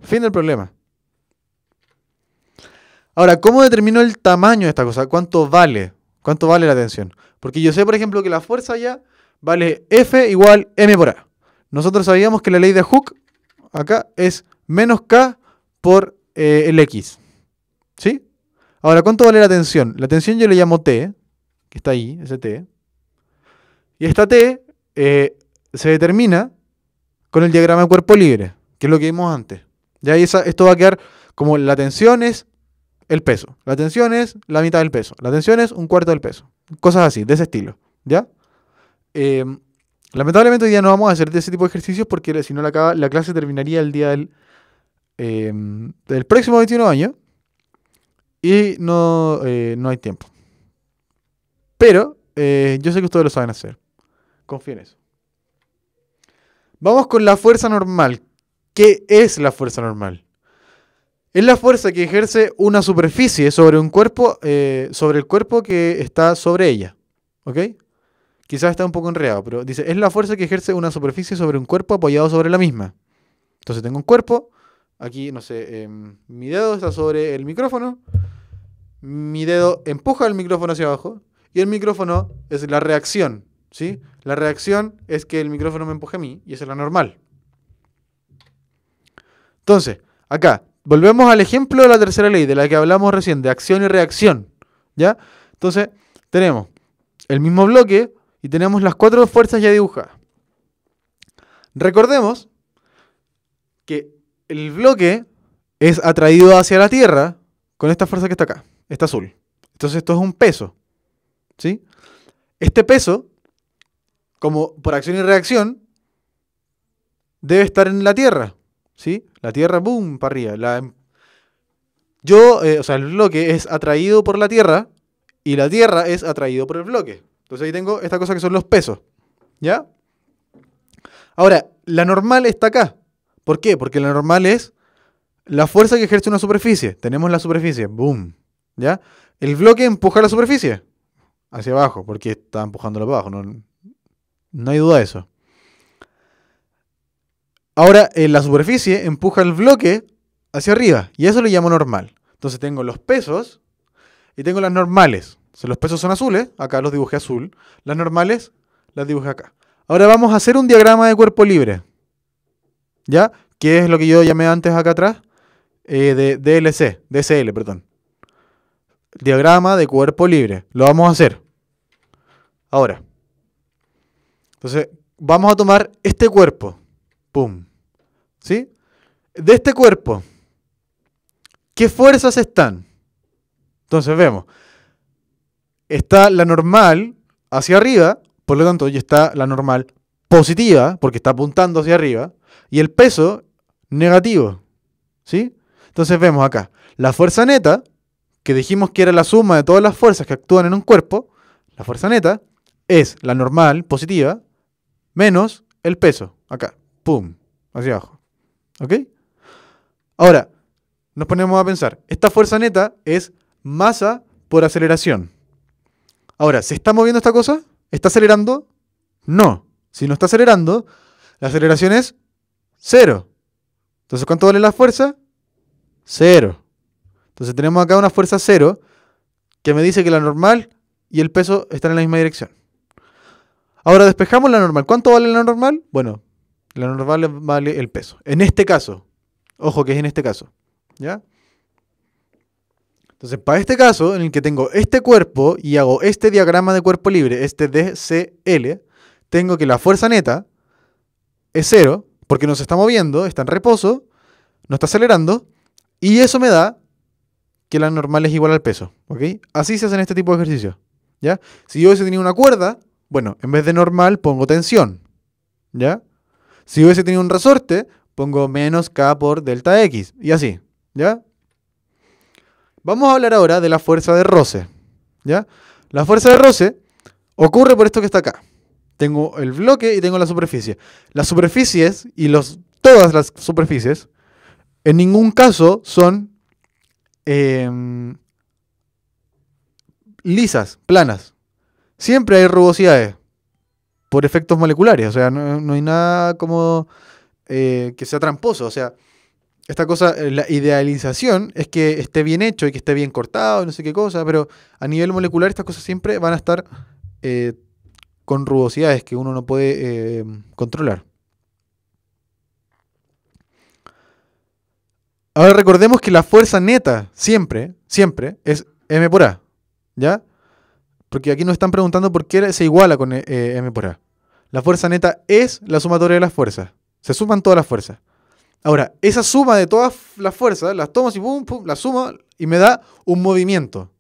Fin del problema. Ahora, ¿cómo determino el tamaño de esta cosa? ¿Cuánto vale? ¿Cuánto vale la tensión? Porque yo sé, por ejemplo, que la fuerza allá vale F igual M por A. Nosotros sabíamos que la ley de Hooke acá es menos K por el X. ¿Sí? Ahora, ¿cuánto vale la tensión? La tensión yo le llamo T, que está ahí, ese T. Y esta T se determina con el diagrama de cuerpo libre, que es lo que vimos antes. Ya esto va a quedar como la tensión es el peso. La tensión es la mitad del peso. La tensión es un cuarto del peso. Cosas así, de ese estilo. ¿Ya? Lamentablemente hoy día no vamos a hacer de ese tipo de ejercicios porque si no la clase terminaría el día del próximo 21 años y no hay tiempo. Pero yo sé que ustedes lo saben hacer. Confío en eso. Vamos con la fuerza normal. ¿Qué es la fuerza normal? Es la fuerza que ejerce una superficie sobre un cuerpo, sobre el cuerpo que está sobre ella. ¿Ok? Quizás está un poco enredado, pero dice, es la fuerza que ejerce una superficie sobre un cuerpo apoyado sobre la misma. Entonces tengo un cuerpo, aquí, no sé, mi dedo está sobre el micrófono, mi dedo empuja el micrófono hacia abajo, y el micrófono es la reacción, ¿sí? La reacción es que el micrófono me empuje a mí y esa es la normal. Entonces, acá, volvemos al ejemplo de la tercera ley, de la que hablamos recién, de acción y reacción, ¿ya? Entonces, tenemos el mismo bloque y tenemos las 4 fuerzas ya dibujadas. Recordemos que el bloque es atraído hacia la Tierra con esta fuerza que está acá, esta azul. Entonces esto es un peso, ¿sí? Este peso, como por acción y reacción, debe estar en la Tierra, ¿sí? La Tierra, boom, para arriba. O sea, el bloque es atraído por la Tierra y la Tierra es atraído por el bloque. Entonces ahí tengo esta cosa que son los pesos, ¿ya? Ahora, la normal está acá. ¿Por qué? Porque la normal es la fuerza que ejerce una superficie. Tenemos la superficie, boom, ¿ya? El bloque empuja la superficie hacia abajo, porque está empujándolo para abajo, no hay duda de eso. Ahora, la superficie empuja el bloque hacia arriba, y eso le llamo normal. Entonces tengo los pesos y tengo las normales. Entonces, los pesos son azules, acá los dibujé azul. Las normales las dibujé acá. Ahora vamos a hacer un diagrama de cuerpo libre, ¿ya? Que es lo que yo llamé antes acá atrás, de DSL, perdón. Diagrama de cuerpo libre. Lo vamos a hacer. Ahora. Entonces, vamos a tomar este cuerpo. Pum. ¿Sí? De este cuerpo, ¿qué fuerzas están? Entonces vemos. Está la normal hacia arriba, por lo tanto, ya está la normal positiva, porque está apuntando hacia arriba, y el peso negativo. ¿Sí? Entonces vemos acá la fuerza neta, que dijimos que era la suma de todas las fuerzas que actúan en un cuerpo. La fuerza neta es la normal positiva menos el peso. Acá, pum, hacia abajo. ¿Ok? Ahora, nos ponemos a pensar. Esta fuerza neta es masa por aceleración. Ahora, ¿se está moviendo esta cosa? ¿Está acelerando? No. Si no está acelerando, la aceleración es 0. Entonces, ¿cuánto vale la fuerza? 0. Entonces tenemos acá una fuerza 0 que me dice que la normal y el peso están en la misma dirección. Ahora despejamos la normal. ¿Cuánto vale la normal? Bueno, la normal vale el peso. En este caso, ojo que es en este caso, ¿ya? Entonces, para este caso, en el que tengo este cuerpo y hago este diagrama de cuerpo libre, este DCL, tengo que la fuerza neta es 0, porque no se está moviendo, está en reposo, no está acelerando, y eso me da que la normal es igual al peso, ¿ok? Así se hacen este tipo de ejercicios, ¿ya? Si yo hubiese tenido una cuerda, bueno, en vez de normal pongo tensión, ¿ya? Si hubiese tenido un resorte, pongo menos K por delta X, y así, ¿ya? Vamos a hablar ahora de la fuerza de roce, ¿ya? La fuerza de roce ocurre por esto que está acá. Tengo el bloque y tengo la superficie. Las superficies y todas las superficies en ningún caso son lisas, planas. Siempre hay rugosidades por efectos moleculares. O sea, no hay nada como que sea tramposo. O sea, esta cosa, la idealización es que esté bien hecho y que esté bien cortado y no sé qué cosa, pero a nivel molecular estas cosas siempre van a estar con rugosidades que uno no puede controlar. Ahora recordemos que la fuerza neta siempre es M por A, ¿ya? Porque aquí nos están preguntando por qué se iguala con M por A. La fuerza neta es la sumatoria de las fuerzas. Se suman todas las fuerzas. Ahora, esa suma de todas las fuerzas, las tomo y pum, pum, la sumo y me da un movimiento.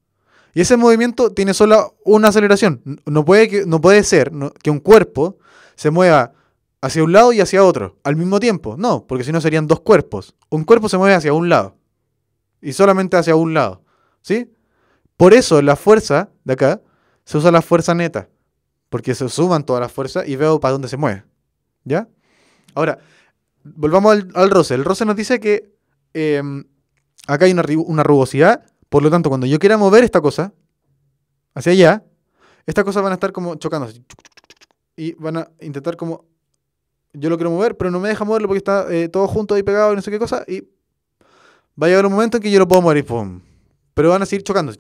Y ese movimiento tiene solo una aceleración. No puede ser que un cuerpo se mueva hacia un lado y hacia otro al mismo tiempo. No, porque si no serían dos cuerpos. Un cuerpo se mueve hacia un lado. Y solamente hacia un lado. ¿Sí? Por eso la fuerza de acá se usa la fuerza neta. Porque se suman todas las fuerzas y veo para dónde se mueve. ¿Ya? Ahora, volvamos al roce. El roce nos dice que acá hay una rugosidad. Por lo tanto, cuando yo quiera mover esta cosa hacia allá, estas cosas van a estar como chocando. Y van a intentar como... Yo lo quiero mover, pero no me deja moverlo porque está todo junto ahí pegado y no sé qué cosa. Y va a llegar un momento en que yo lo puedo mover y ¡pum! Pero van a seguir chocando.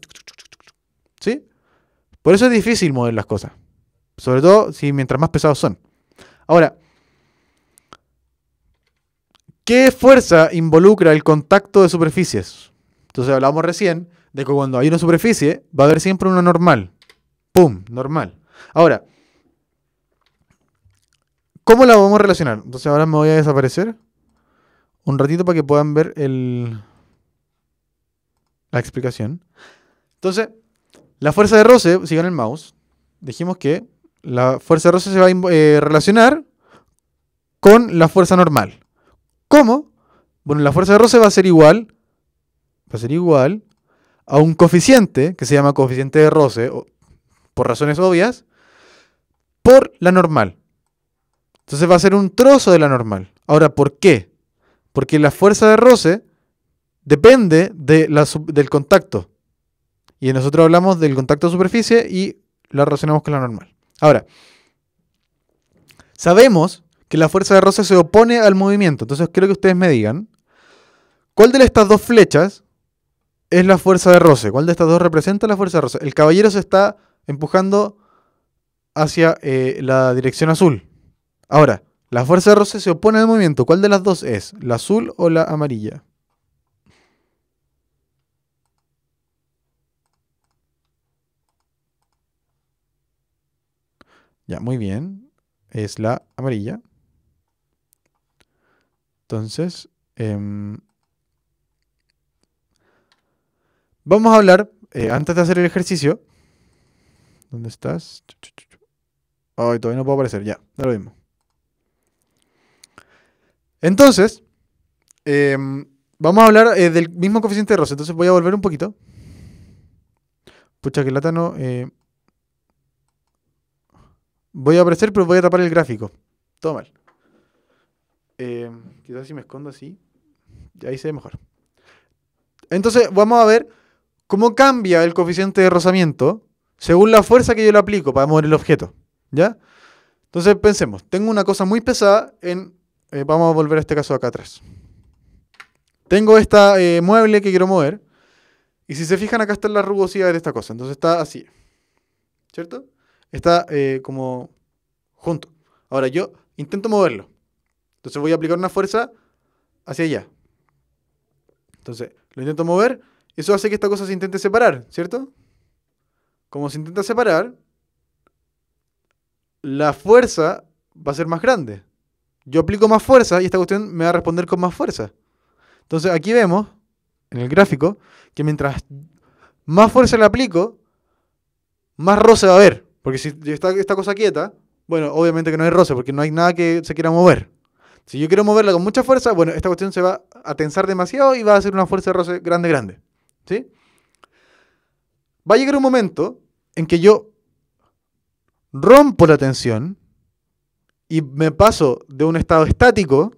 ¿Sí? Por eso es difícil mover las cosas. Sobre todo si mientras más pesados son. Ahora, ¿qué fuerza involucra el contacto de superficies? Entonces hablábamos recién de que cuando hay una superficie va a haber siempre una normal. ¡Pum! Normal. Ahora, ¿cómo la vamos a relacionar? Entonces ahora me voy a desaparecer un ratito para que puedan ver la explicación. Entonces, la fuerza de roce, sigan el mouse, dijimos que la fuerza de roce se va a relacionar con la fuerza normal. ¿Cómo? Bueno, la fuerza de roce va a ser igual a un coeficiente que se llama coeficiente de roce, por razones obvias, por la normal. Entonces va a ser un trozo de la normal. Ahora, ¿por qué? Porque la fuerza de roce depende del contacto. Y nosotros hablamos del contacto de superficie y la relacionamos con la normal. Ahora, sabemos que la fuerza de roce se opone al movimiento. Entonces quiero que ustedes me digan, ¿cuál de estas dos flechas es la fuerza de roce? ¿Cuál de estas dos representa la fuerza de roce? El caballero se está empujando hacia la dirección azul. Ahora, la fuerza de roce se opone al movimiento. ¿Cuál de las dos es? ¿La azul o la amarilla? Ya, muy bien. Es la amarilla. Entonces, vamos a hablar, antes de hacer el ejercicio. ¿Dónde estás? Ay, todavía no puedo aparecer. Ya, da lo mismo. Entonces, vamos a hablar del mismo coeficiente de roce. Entonces voy a volver un poquito. Pucha, que lata no... voy a aparecer, pero voy a tapar el gráfico. Todo mal. Quizás si me escondo así, ahí se ve mejor. Entonces vamos a ver cómo cambia el coeficiente de rozamiento según la fuerza que yo le aplico para mover el objeto. ¿Ya? Entonces pensemos, tengo una cosa muy pesada vamos a volver a este caso acá atrás. Tengo esta mueble que quiero mover. Y si se fijan, acá están las rugosidades de esta cosa. Entonces está así. ¿Cierto? Está como junto. Ahora yo intento moverlo. Entonces voy a aplicar una fuerza hacia allá. Entonces lo intento mover. Eso hace que esta cosa se intente separar, ¿cierto? Como se intenta separar, la fuerza va a ser más grande. Yo aplico más fuerza y esta cuestión me va a responder con más fuerza. Entonces aquí vemos, en el gráfico, que mientras más fuerza le aplico, más roce va a haber. Porque si está esta cosa quieta, bueno, obviamente que no hay roce, porque no hay nada que se quiera mover. Si yo quiero moverla con mucha fuerza, bueno, esta cuestión se va a tensar demasiado y va a hacer una fuerza de roce grande. ¿Sí? Va a llegar un momento en que yo rompo la tensión y me paso de un estado estático,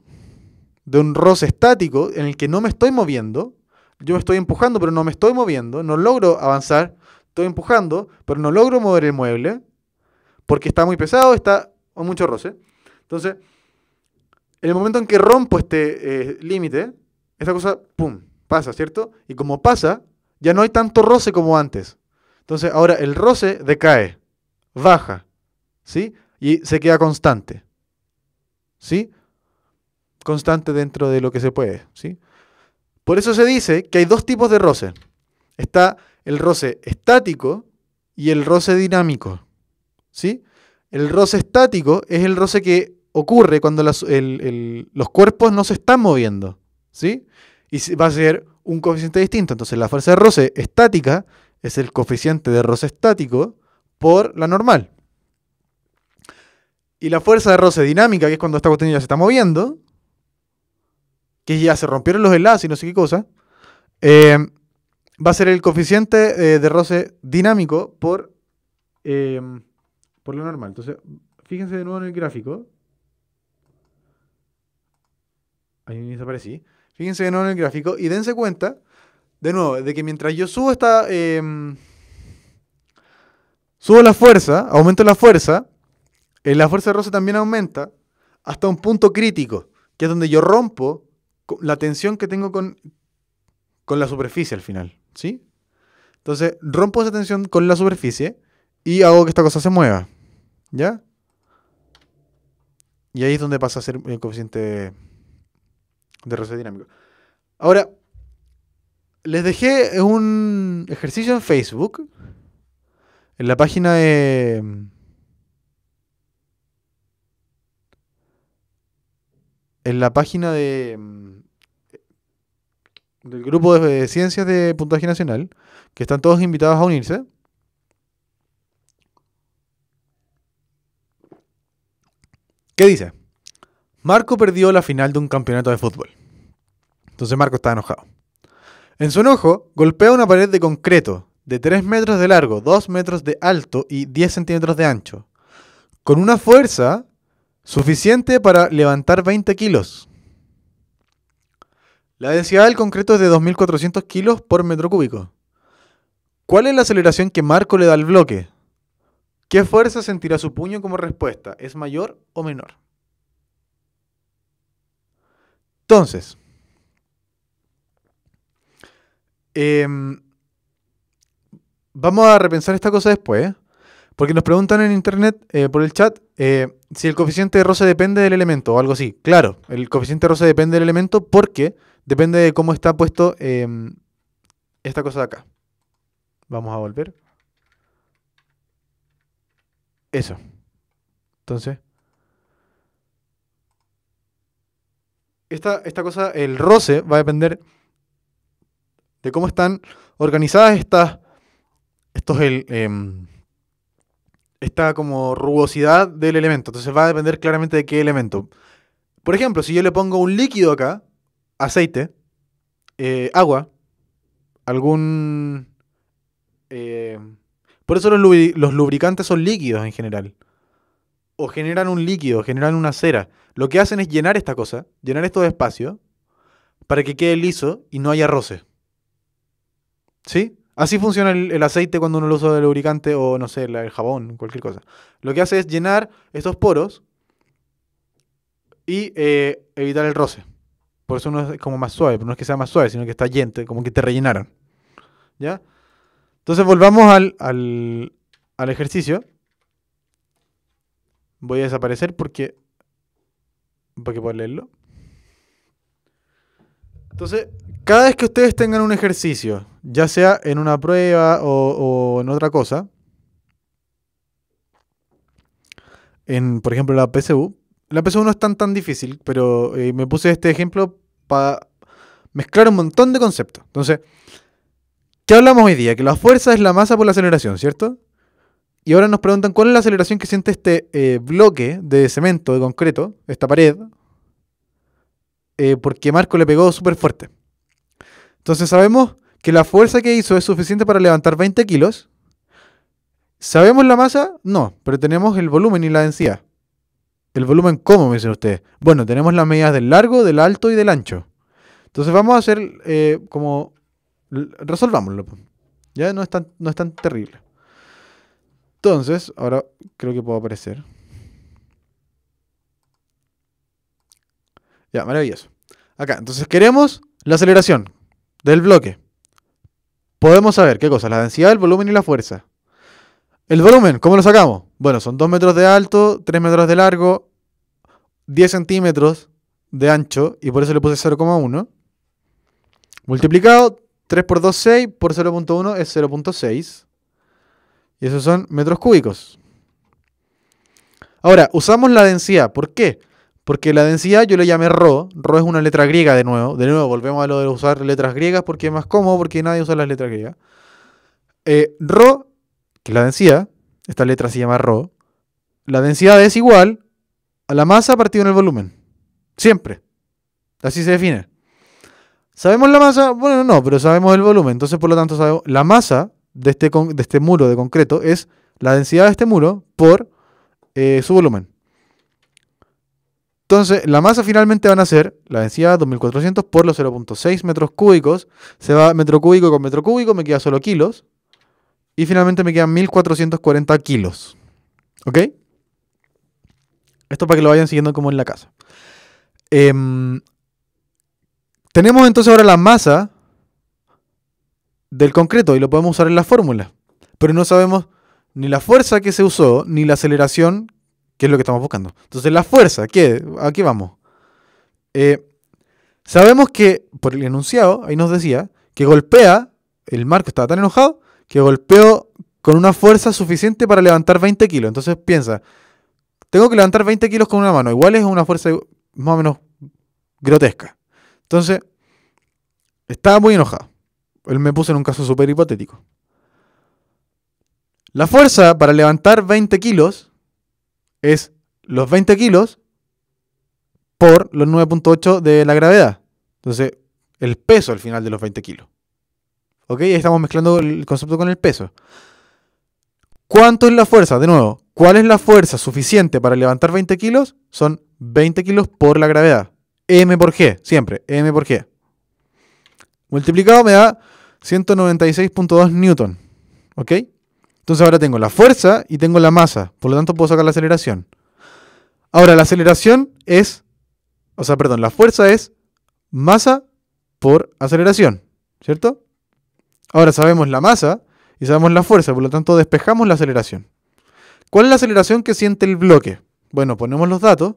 de un roce estático, en el que no me estoy moviendo. Yo me estoy empujando, pero no me estoy moviendo. No logro avanzar. Estoy empujando, pero no logro mover el mueble porque está muy pesado, está con mucho roce. Entonces, en el momento en que rompo este límite, esta cosa, pum, pasa, ¿cierto? Y como pasa, ya no hay tanto roce como antes. Entonces, ahora el roce decae, baja, ¿sí? Y se queda constante, ¿sí? Constante dentro de lo que se puede, ¿sí? Por eso se dice que hay dos tipos de roce. Está el roce estático y el roce dinámico, ¿sí? El roce estático es el roce que ocurre cuando los cuerpos no se están moviendo, ¿sí? Y va a ser un coeficiente distinto. Entonces la fuerza de roce estática es el coeficiente de roce estático por la normal. Y la fuerza de roce dinámica, que es cuando esta cuestión ya se está moviendo, que ya se rompieron los enlaces y no sé qué cosa, va a ser el coeficiente de roce dinámico por lo normal. Entonces, fíjense de nuevo en el gráfico. Ahí me desaparecí. Fíjense de nuevo en el gráfico y dense cuenta, de nuevo, de que mientras yo subo subo la fuerza, aumento la fuerza de roce también aumenta hasta un punto crítico, que es donde yo rompo la tensión que tengo con la superficie al final, ¿sí? Entonces, rompo esa tensión con la superficie y hago que esta cosa se mueva. ¿Ya? Y ahí es donde pasa a ser el coeficiente de roce dinámico. Ahora, les dejé un ejercicio en Facebook, en la página del grupo de ciencias de puntaje nacional, que están todos invitados a unirse. ¿Qué dice? Marco perdió la final de un campeonato de fútbol. Entonces Marco está enojado. En su enojo, golpea una pared de concreto de 3 metros de largo, 2 metros de alto y 10 centímetros de ancho, con una fuerza suficiente para levantar 20 kilos. La densidad del concreto es de 2.400 kilos por metro cúbico. ¿Cuál es la aceleración que Marco le da al bloque? ¿Qué fuerza sentirá su puño como respuesta? ¿Es mayor o menor? Entonces, vamos a repensar esta cosa después, porque nos preguntan en internet, por el chat, si el coeficiente de roce depende del elemento o algo así. Claro, el coeficiente de roce depende del elemento porque depende de cómo está puesto esta cosa de acá. Vamos a volver. Eso. Entonces, esta cosa, el roce, va a depender de cómo están organizadas esta como rugosidad del elemento. Entonces va a depender claramente de qué elemento. Por ejemplo, si yo le pongo un líquido acá, aceite, agua, algún... por eso los lubricantes son líquidos en general. O generan un líquido, generan una cera. Lo que hacen es llenar esta cosa, llenar estos espacios, para que quede liso y no haya roce. ¿Sí? Así funciona el aceite cuando uno lo usa de lubricante o, no sé, el jabón, cualquier cosa. Lo que hace es llenar estos poros y evitar el roce. Por eso uno es como más suave, pero no es que sea más suave, sino que está lleno, como que te rellenaron. ¿Ya? Entonces volvamos al ejercicio. Voy a desaparecer para que pueda leerlo. Entonces, cada vez que ustedes tengan un ejercicio, ya sea en una prueba o en otra cosa, por ejemplo, la PSU no es tan difícil, pero me puse este ejemplo para mezclar un montón de conceptos. Entonces, ¿qué hablamos hoy día? Que la fuerza es la masa por la aceleración, ¿cierto? Y ahora nos preguntan cuál es la aceleración que siente este bloque de cemento, de concreto, esta pared, porque Marco le pegó súper fuerte. Entonces sabemos que la fuerza que hizo es suficiente para levantar 20 kilos. ¿Sabemos la masa? No, pero tenemos el volumen y la densidad. ¿El volumen cómo, me dicen ustedes? Bueno, tenemos las medidas del largo, del alto y del ancho. Entonces vamos a hacer resolvámoslo. Ya no es tan terrible. Entonces, ahora creo que puedo aparecer. Ya, maravilloso. Acá, entonces queremos la aceleración del bloque. Podemos saber qué cosa, la densidad, el volumen y la fuerza. El volumen, ¿cómo lo sacamos? Bueno, son 2 metros de alto, 3 metros de largo, 10 centímetros de ancho, y por eso le puse 0,1. Multiplicado, 3 por 2, 6, por 0,1 es 0,6. Y esos son metros cúbicos. Ahora, usamos la densidad. ¿Por qué? Porque la densidad yo le llamé ρ. ρ es una letra griega de nuevo. De nuevo, volvemos a lo de usar letras griegas porque es más cómodo, porque nadie usa las letras griegas. ρ, que es la densidad, esta letra se llama ρ. La densidad es igual a la masa partido en el volumen. Siempre. Así se define. ¿Sabemos la masa? Bueno, no, pero sabemos el volumen. Entonces, por lo tanto, sabemos la masa de este muro de concreto es la densidad de este muro por su volumen. Entonces, la masa finalmente van a ser la densidad 2400 por los 0,6 metros cúbicos. Se va metro cúbico con metro cúbico, me queda solo kilos. Y finalmente me quedan 1440 kilos. ¿Ok? Esto para que lo vayan siguiendo como en la casa. Tenemos entonces ahora la masa del concreto y lo podemos usar en la fórmula. Pero no sabemos ni la fuerza que se usó, ni la aceleración, que es lo que estamos buscando. Entonces, la fuerza, ¿a qué vamos? Sabemos que, por el enunciado, ahí nos decía, que golpea, el Marco estaba tan enojado, que golpeó con una fuerza suficiente para levantar 20 kilos. Entonces piensa, tengo que levantar 20 kilos con una mano. Igual es una fuerza más o menos grotesca. Entonces, estaba muy enojado. Él me puso en un caso súper hipotético. La fuerza para levantar 20 kilos es los 20 kilos por los 9.8 de la gravedad. Entonces, el peso al final de los 20 kilos. ¿Ok? Ahí estamos mezclando el concepto con el peso. ¿Cuánto es la fuerza? De nuevo, ¿cuál es la fuerza suficiente para levantar 20 kilos? Son 20 kilos por la gravedad. M por G, siempre, M por G. Multiplicado me da 196.2 newton. ¿Ok? Entonces ahora tengo la fuerza y tengo la masa. Por lo tanto puedo sacar la aceleración. Ahora la aceleración es... la fuerza es masa por aceleración. ¿Cierto? Ahora sabemos la masa y sabemos la fuerza. Por lo tanto despejamos la aceleración. ¿Cuál es la aceleración que siente el bloque? Bueno, ponemos los datos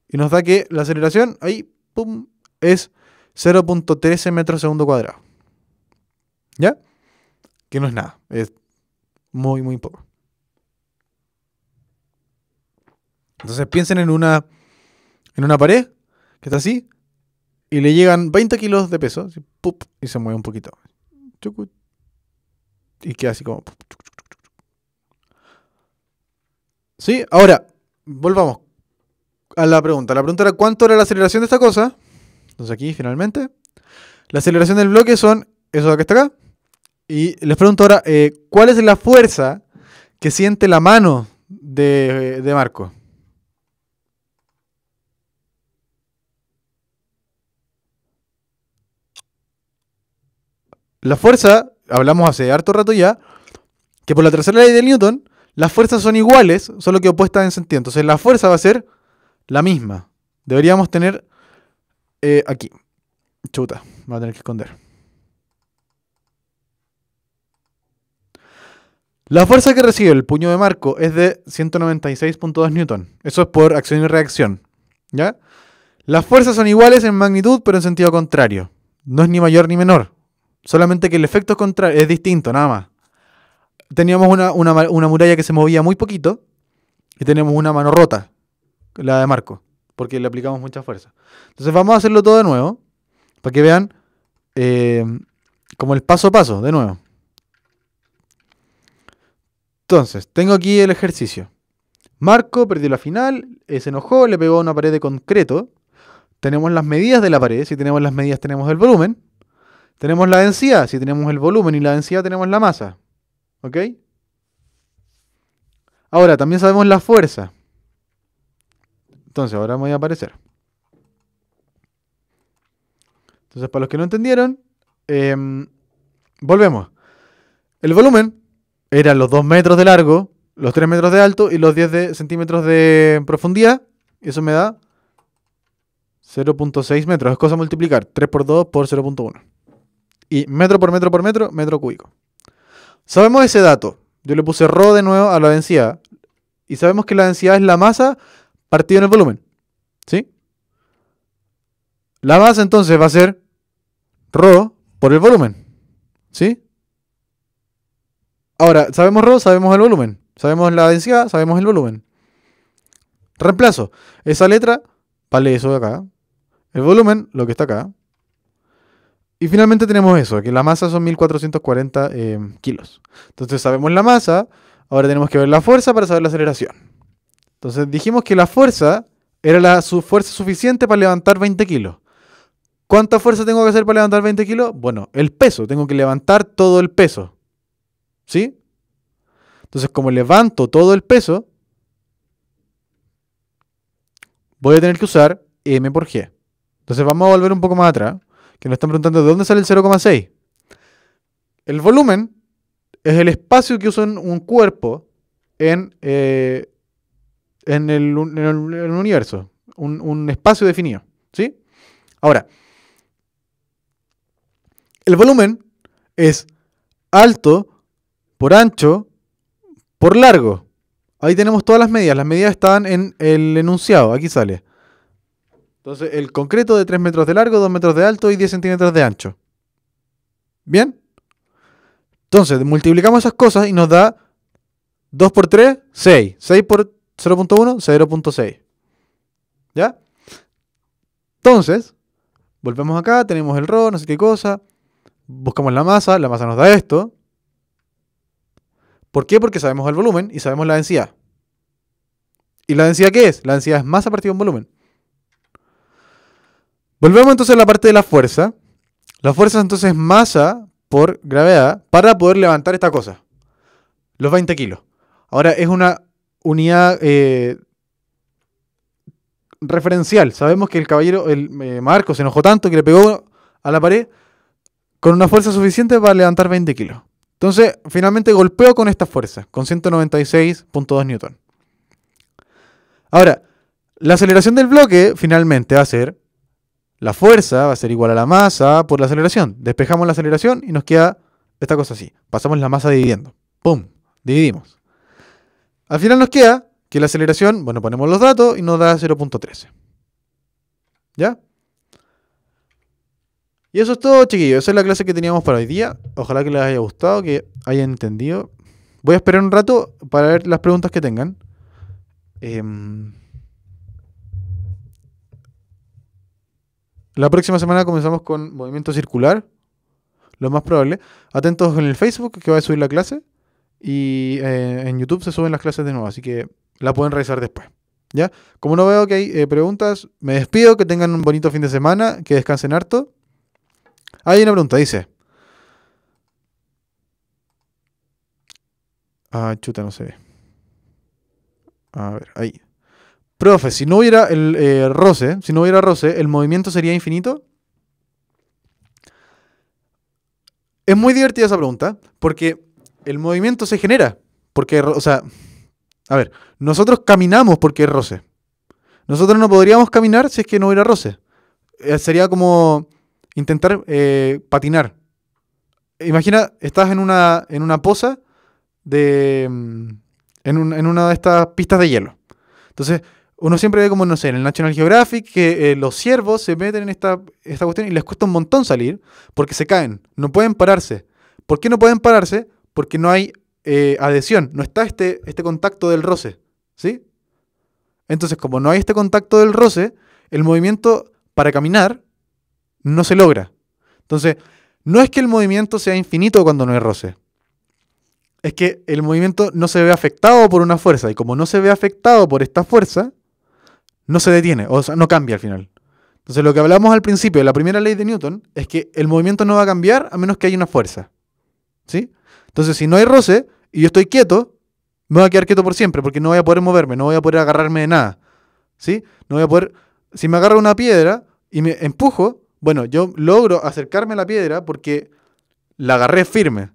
y nos da que la aceleración, ahí, pum, es 0.13 metros segundo cuadrado. ¿Ya? Que no es nada. Es muy, muy poco. Entonces piensen en una pared que está así y le llegan 20 kilos de peso así, ¡pup! Y se mueve un poquito. Y queda así como... ¿Sí? Ahora, volvamos a la pregunta. La pregunta era ¿cuánto era la aceleración de esta cosa? Entonces aquí, finalmente, la aceleración del bloque son eso de que está acá. Y les pregunto ahora, ¿cuál es la fuerza que siente la mano de Marco? La fuerza, hablamos hace harto rato ya, que por la tercera ley de Newton, las fuerzas son iguales, solo que opuestas en sentido. Entonces la fuerza va a ser la misma. Deberíamos tener aquí. Chuta, me voy a tener que esconder. La fuerza que recibe el puño de Marco es de 196.2 newton. Eso es por acción y reacción. ¿Ya? Las fuerzas son iguales en magnitud, pero en sentido contrario. No es ni mayor ni menor. Solamente que el efecto es contrario, es distinto, nada más. Teníamos una muralla que se movía muy poquito y tenemos una mano rota, la de Marco, porque le aplicamos mucha fuerza. Entonces vamos a hacerlo todo de nuevo, para que vean como el paso a paso, de nuevo. Entonces, tengo aquí el ejercicio. Marco perdió la final, se enojó, le pegó a una pared de concreto. Tenemos las medidas de la pared, si tenemos las medidas tenemos el volumen. Tenemos la densidad, si tenemos el volumen y la densidad tenemos la masa. ¿Ok? Ahora, también sabemos la fuerza. Entonces, ahora me voy a aparecer. Entonces, para los que no entendieron, volvemos. El volumen era los 2 metros de largo, los 3 metros de alto y los 10 centímetros de profundidad. Y eso me da 0.6 metros. Es cosa multiplicar 3 por 2 por 0.1. Y metro por metro por metro, metro cúbico. Sabemos ese dato. Yo le puse ρ de nuevo a la densidad. Y sabemos que la densidad es la masa partido en el volumen. ¿Sí? La masa entonces va a ser ρ por el volumen. ¿Sí? Ahora, sabemos ρ, sabemos el volumen. Sabemos la densidad, sabemos el volumen. Reemplazo. Esa letra vale eso de acá. El volumen, lo que está acá. Y finalmente tenemos eso, que la masa son 1440 kilos. Entonces sabemos la masa, ahora tenemos que ver la fuerza para saber la aceleración. Entonces dijimos que la fuerza era la fuerza suficiente para levantar 20 kilos. ¿Cuánta fuerza tengo que hacer para levantar 20 kilos? Bueno, el peso, tengo que levantar todo el peso. ¿Sí? Entonces como levanto todo el peso, voy a tener que usar M por G. Entonces vamos a volver un poco más atrás. Que nos están preguntando de dónde sale el 0,6. El volumen es el espacio que usa un cuerpo en el universo. Un espacio definido. ¿Sí? Ahora, el volumen es alto por ancho por largo. Ahí tenemos todas las medidas. Las medidas están en el enunciado. Aquí sale. Entonces, el concreto de 3 metros de largo, 2 metros de alto y 10 centímetros de ancho. ¿Bien? Entonces, multiplicamos esas cosas y nos da 2 por 3, 6. 6 por 0.1, 0.6. ¿Ya? Entonces, volvemos acá, tenemos el ρ, no sé qué cosa. Buscamos la masa nos da esto. ¿Por qué? Porque sabemos el volumen y sabemos la densidad. ¿Y la densidad qué es? La densidad es masa partido en volumen. Volvemos entonces a la parte de la fuerza. La fuerza entonces es masa por gravedad para poder levantar esta cosa. Los 20 kilos. Ahora es una unidad referencial. Sabemos que el caballero, Marco, se enojó tanto que le pegó a la pared con una fuerza suficiente para levantar 20 kilos. Entonces, finalmente golpeó con esta fuerza, con 196.2 newton. Ahora, la aceleración del bloque finalmente va a ser, la fuerza va a ser igual a la masa por la aceleración. Despejamos la aceleración y nos queda esta cosa así. Pasamos la masa dividiendo. ¡Pum! Dividimos. Al final nos queda que la aceleración, bueno, ponemos los datos y nos da 0.13. ¿Ya? Y eso es todo, chiquillos. Esa es la clase que teníamos para hoy día. Ojalá que les haya gustado, que hayan entendido. Voy a esperar un rato para ver las preguntas que tengan. La próxima semana comenzamos con movimiento circular, lo más probable. Atentos en el Facebook, que va a subir la clase. Y en YouTube se suben las clases de nuevo, así que la pueden revisar después. ¿Ya? Como no veo que hay preguntas, me despido. Que tengan un bonito fin de semana, que descansen harto. Hay una pregunta, dice. Ah, chuta, no se ve. A ver, ahí. Profe, si no hubiera el roce, ¿el movimiento sería infinito? Es muy divertida esa pregunta, porque el movimiento se genera. Porque, o sea, a ver, nosotros caminamos porque hay roce. Nosotros no podríamos caminar si es que no hubiera roce. Sería como intentar patinar. Imagina, estás en una poza en una de estas pistas de hielo. Entonces, uno siempre ve como, no sé, en el National Geographic, que los ciervos se meten en esta cuestión y les cuesta un montón salir porque se caen, no pueden pararse. ¿Por qué no pueden pararse? Porque no hay adhesión, no está este contacto del roce, ¿sí? Entonces, como no hay este contacto del roce, el movimiento para caminar no se logra. Entonces, no es que el movimiento sea infinito cuando no hay roce. Es que el movimiento no se ve afectado por una fuerza. Y como no se ve afectado por esta fuerza, no se detiene, o sea, no cambia al final. Entonces, lo que hablamos al principio de la primera ley de Newton es que el movimiento no va a cambiar a menos que haya una fuerza, ¿sí? Entonces, si no hay roce y yo estoy quieto, me voy a quedar quieto por siempre porque no voy a poder moverme, no voy a poder agarrarme de nada, ¿sí? No voy a poder... Si me agarro una piedra y me empujo, bueno, yo logro acercarme a la piedra porque la agarré firme.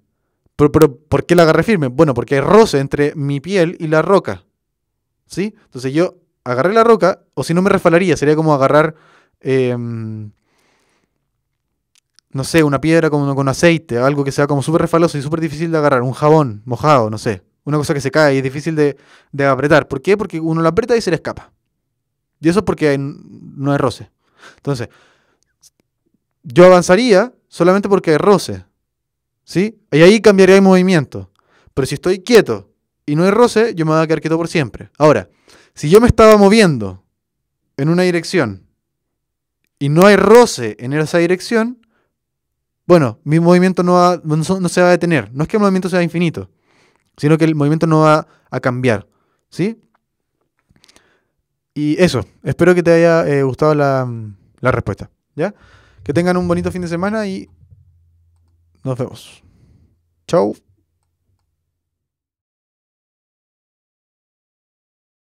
Pero ¿por qué la agarré firme? Bueno, porque hay roce entre mi piel y la roca, ¿sí? Entonces yo agarré la roca, o si no me resbalaría, sería como agarrar, no sé, una piedra con aceite, algo que sea como súper resbaloso y súper difícil de agarrar, un jabón mojado, no sé, una cosa que se cae y es difícil de apretar. ¿Por qué? Porque uno la aprieta y se le escapa. Y eso es porque no hay roce. Entonces, yo avanzaría solamente porque hay roce, ¿sí? Y ahí cambiaría el movimiento. Pero si estoy quieto y no hay roce, yo me voy a quedar quieto por siempre. Ahora, si yo me estaba moviendo en una dirección y no hay roce en esa dirección, bueno, mi movimiento no se va a detener. No es que el movimiento sea infinito, sino que el movimiento no va a cambiar, ¿sí? Y eso, espero que te haya gustado la respuesta, ¿ya? Que tengan un bonito fin de semana y nos vemos. Chau.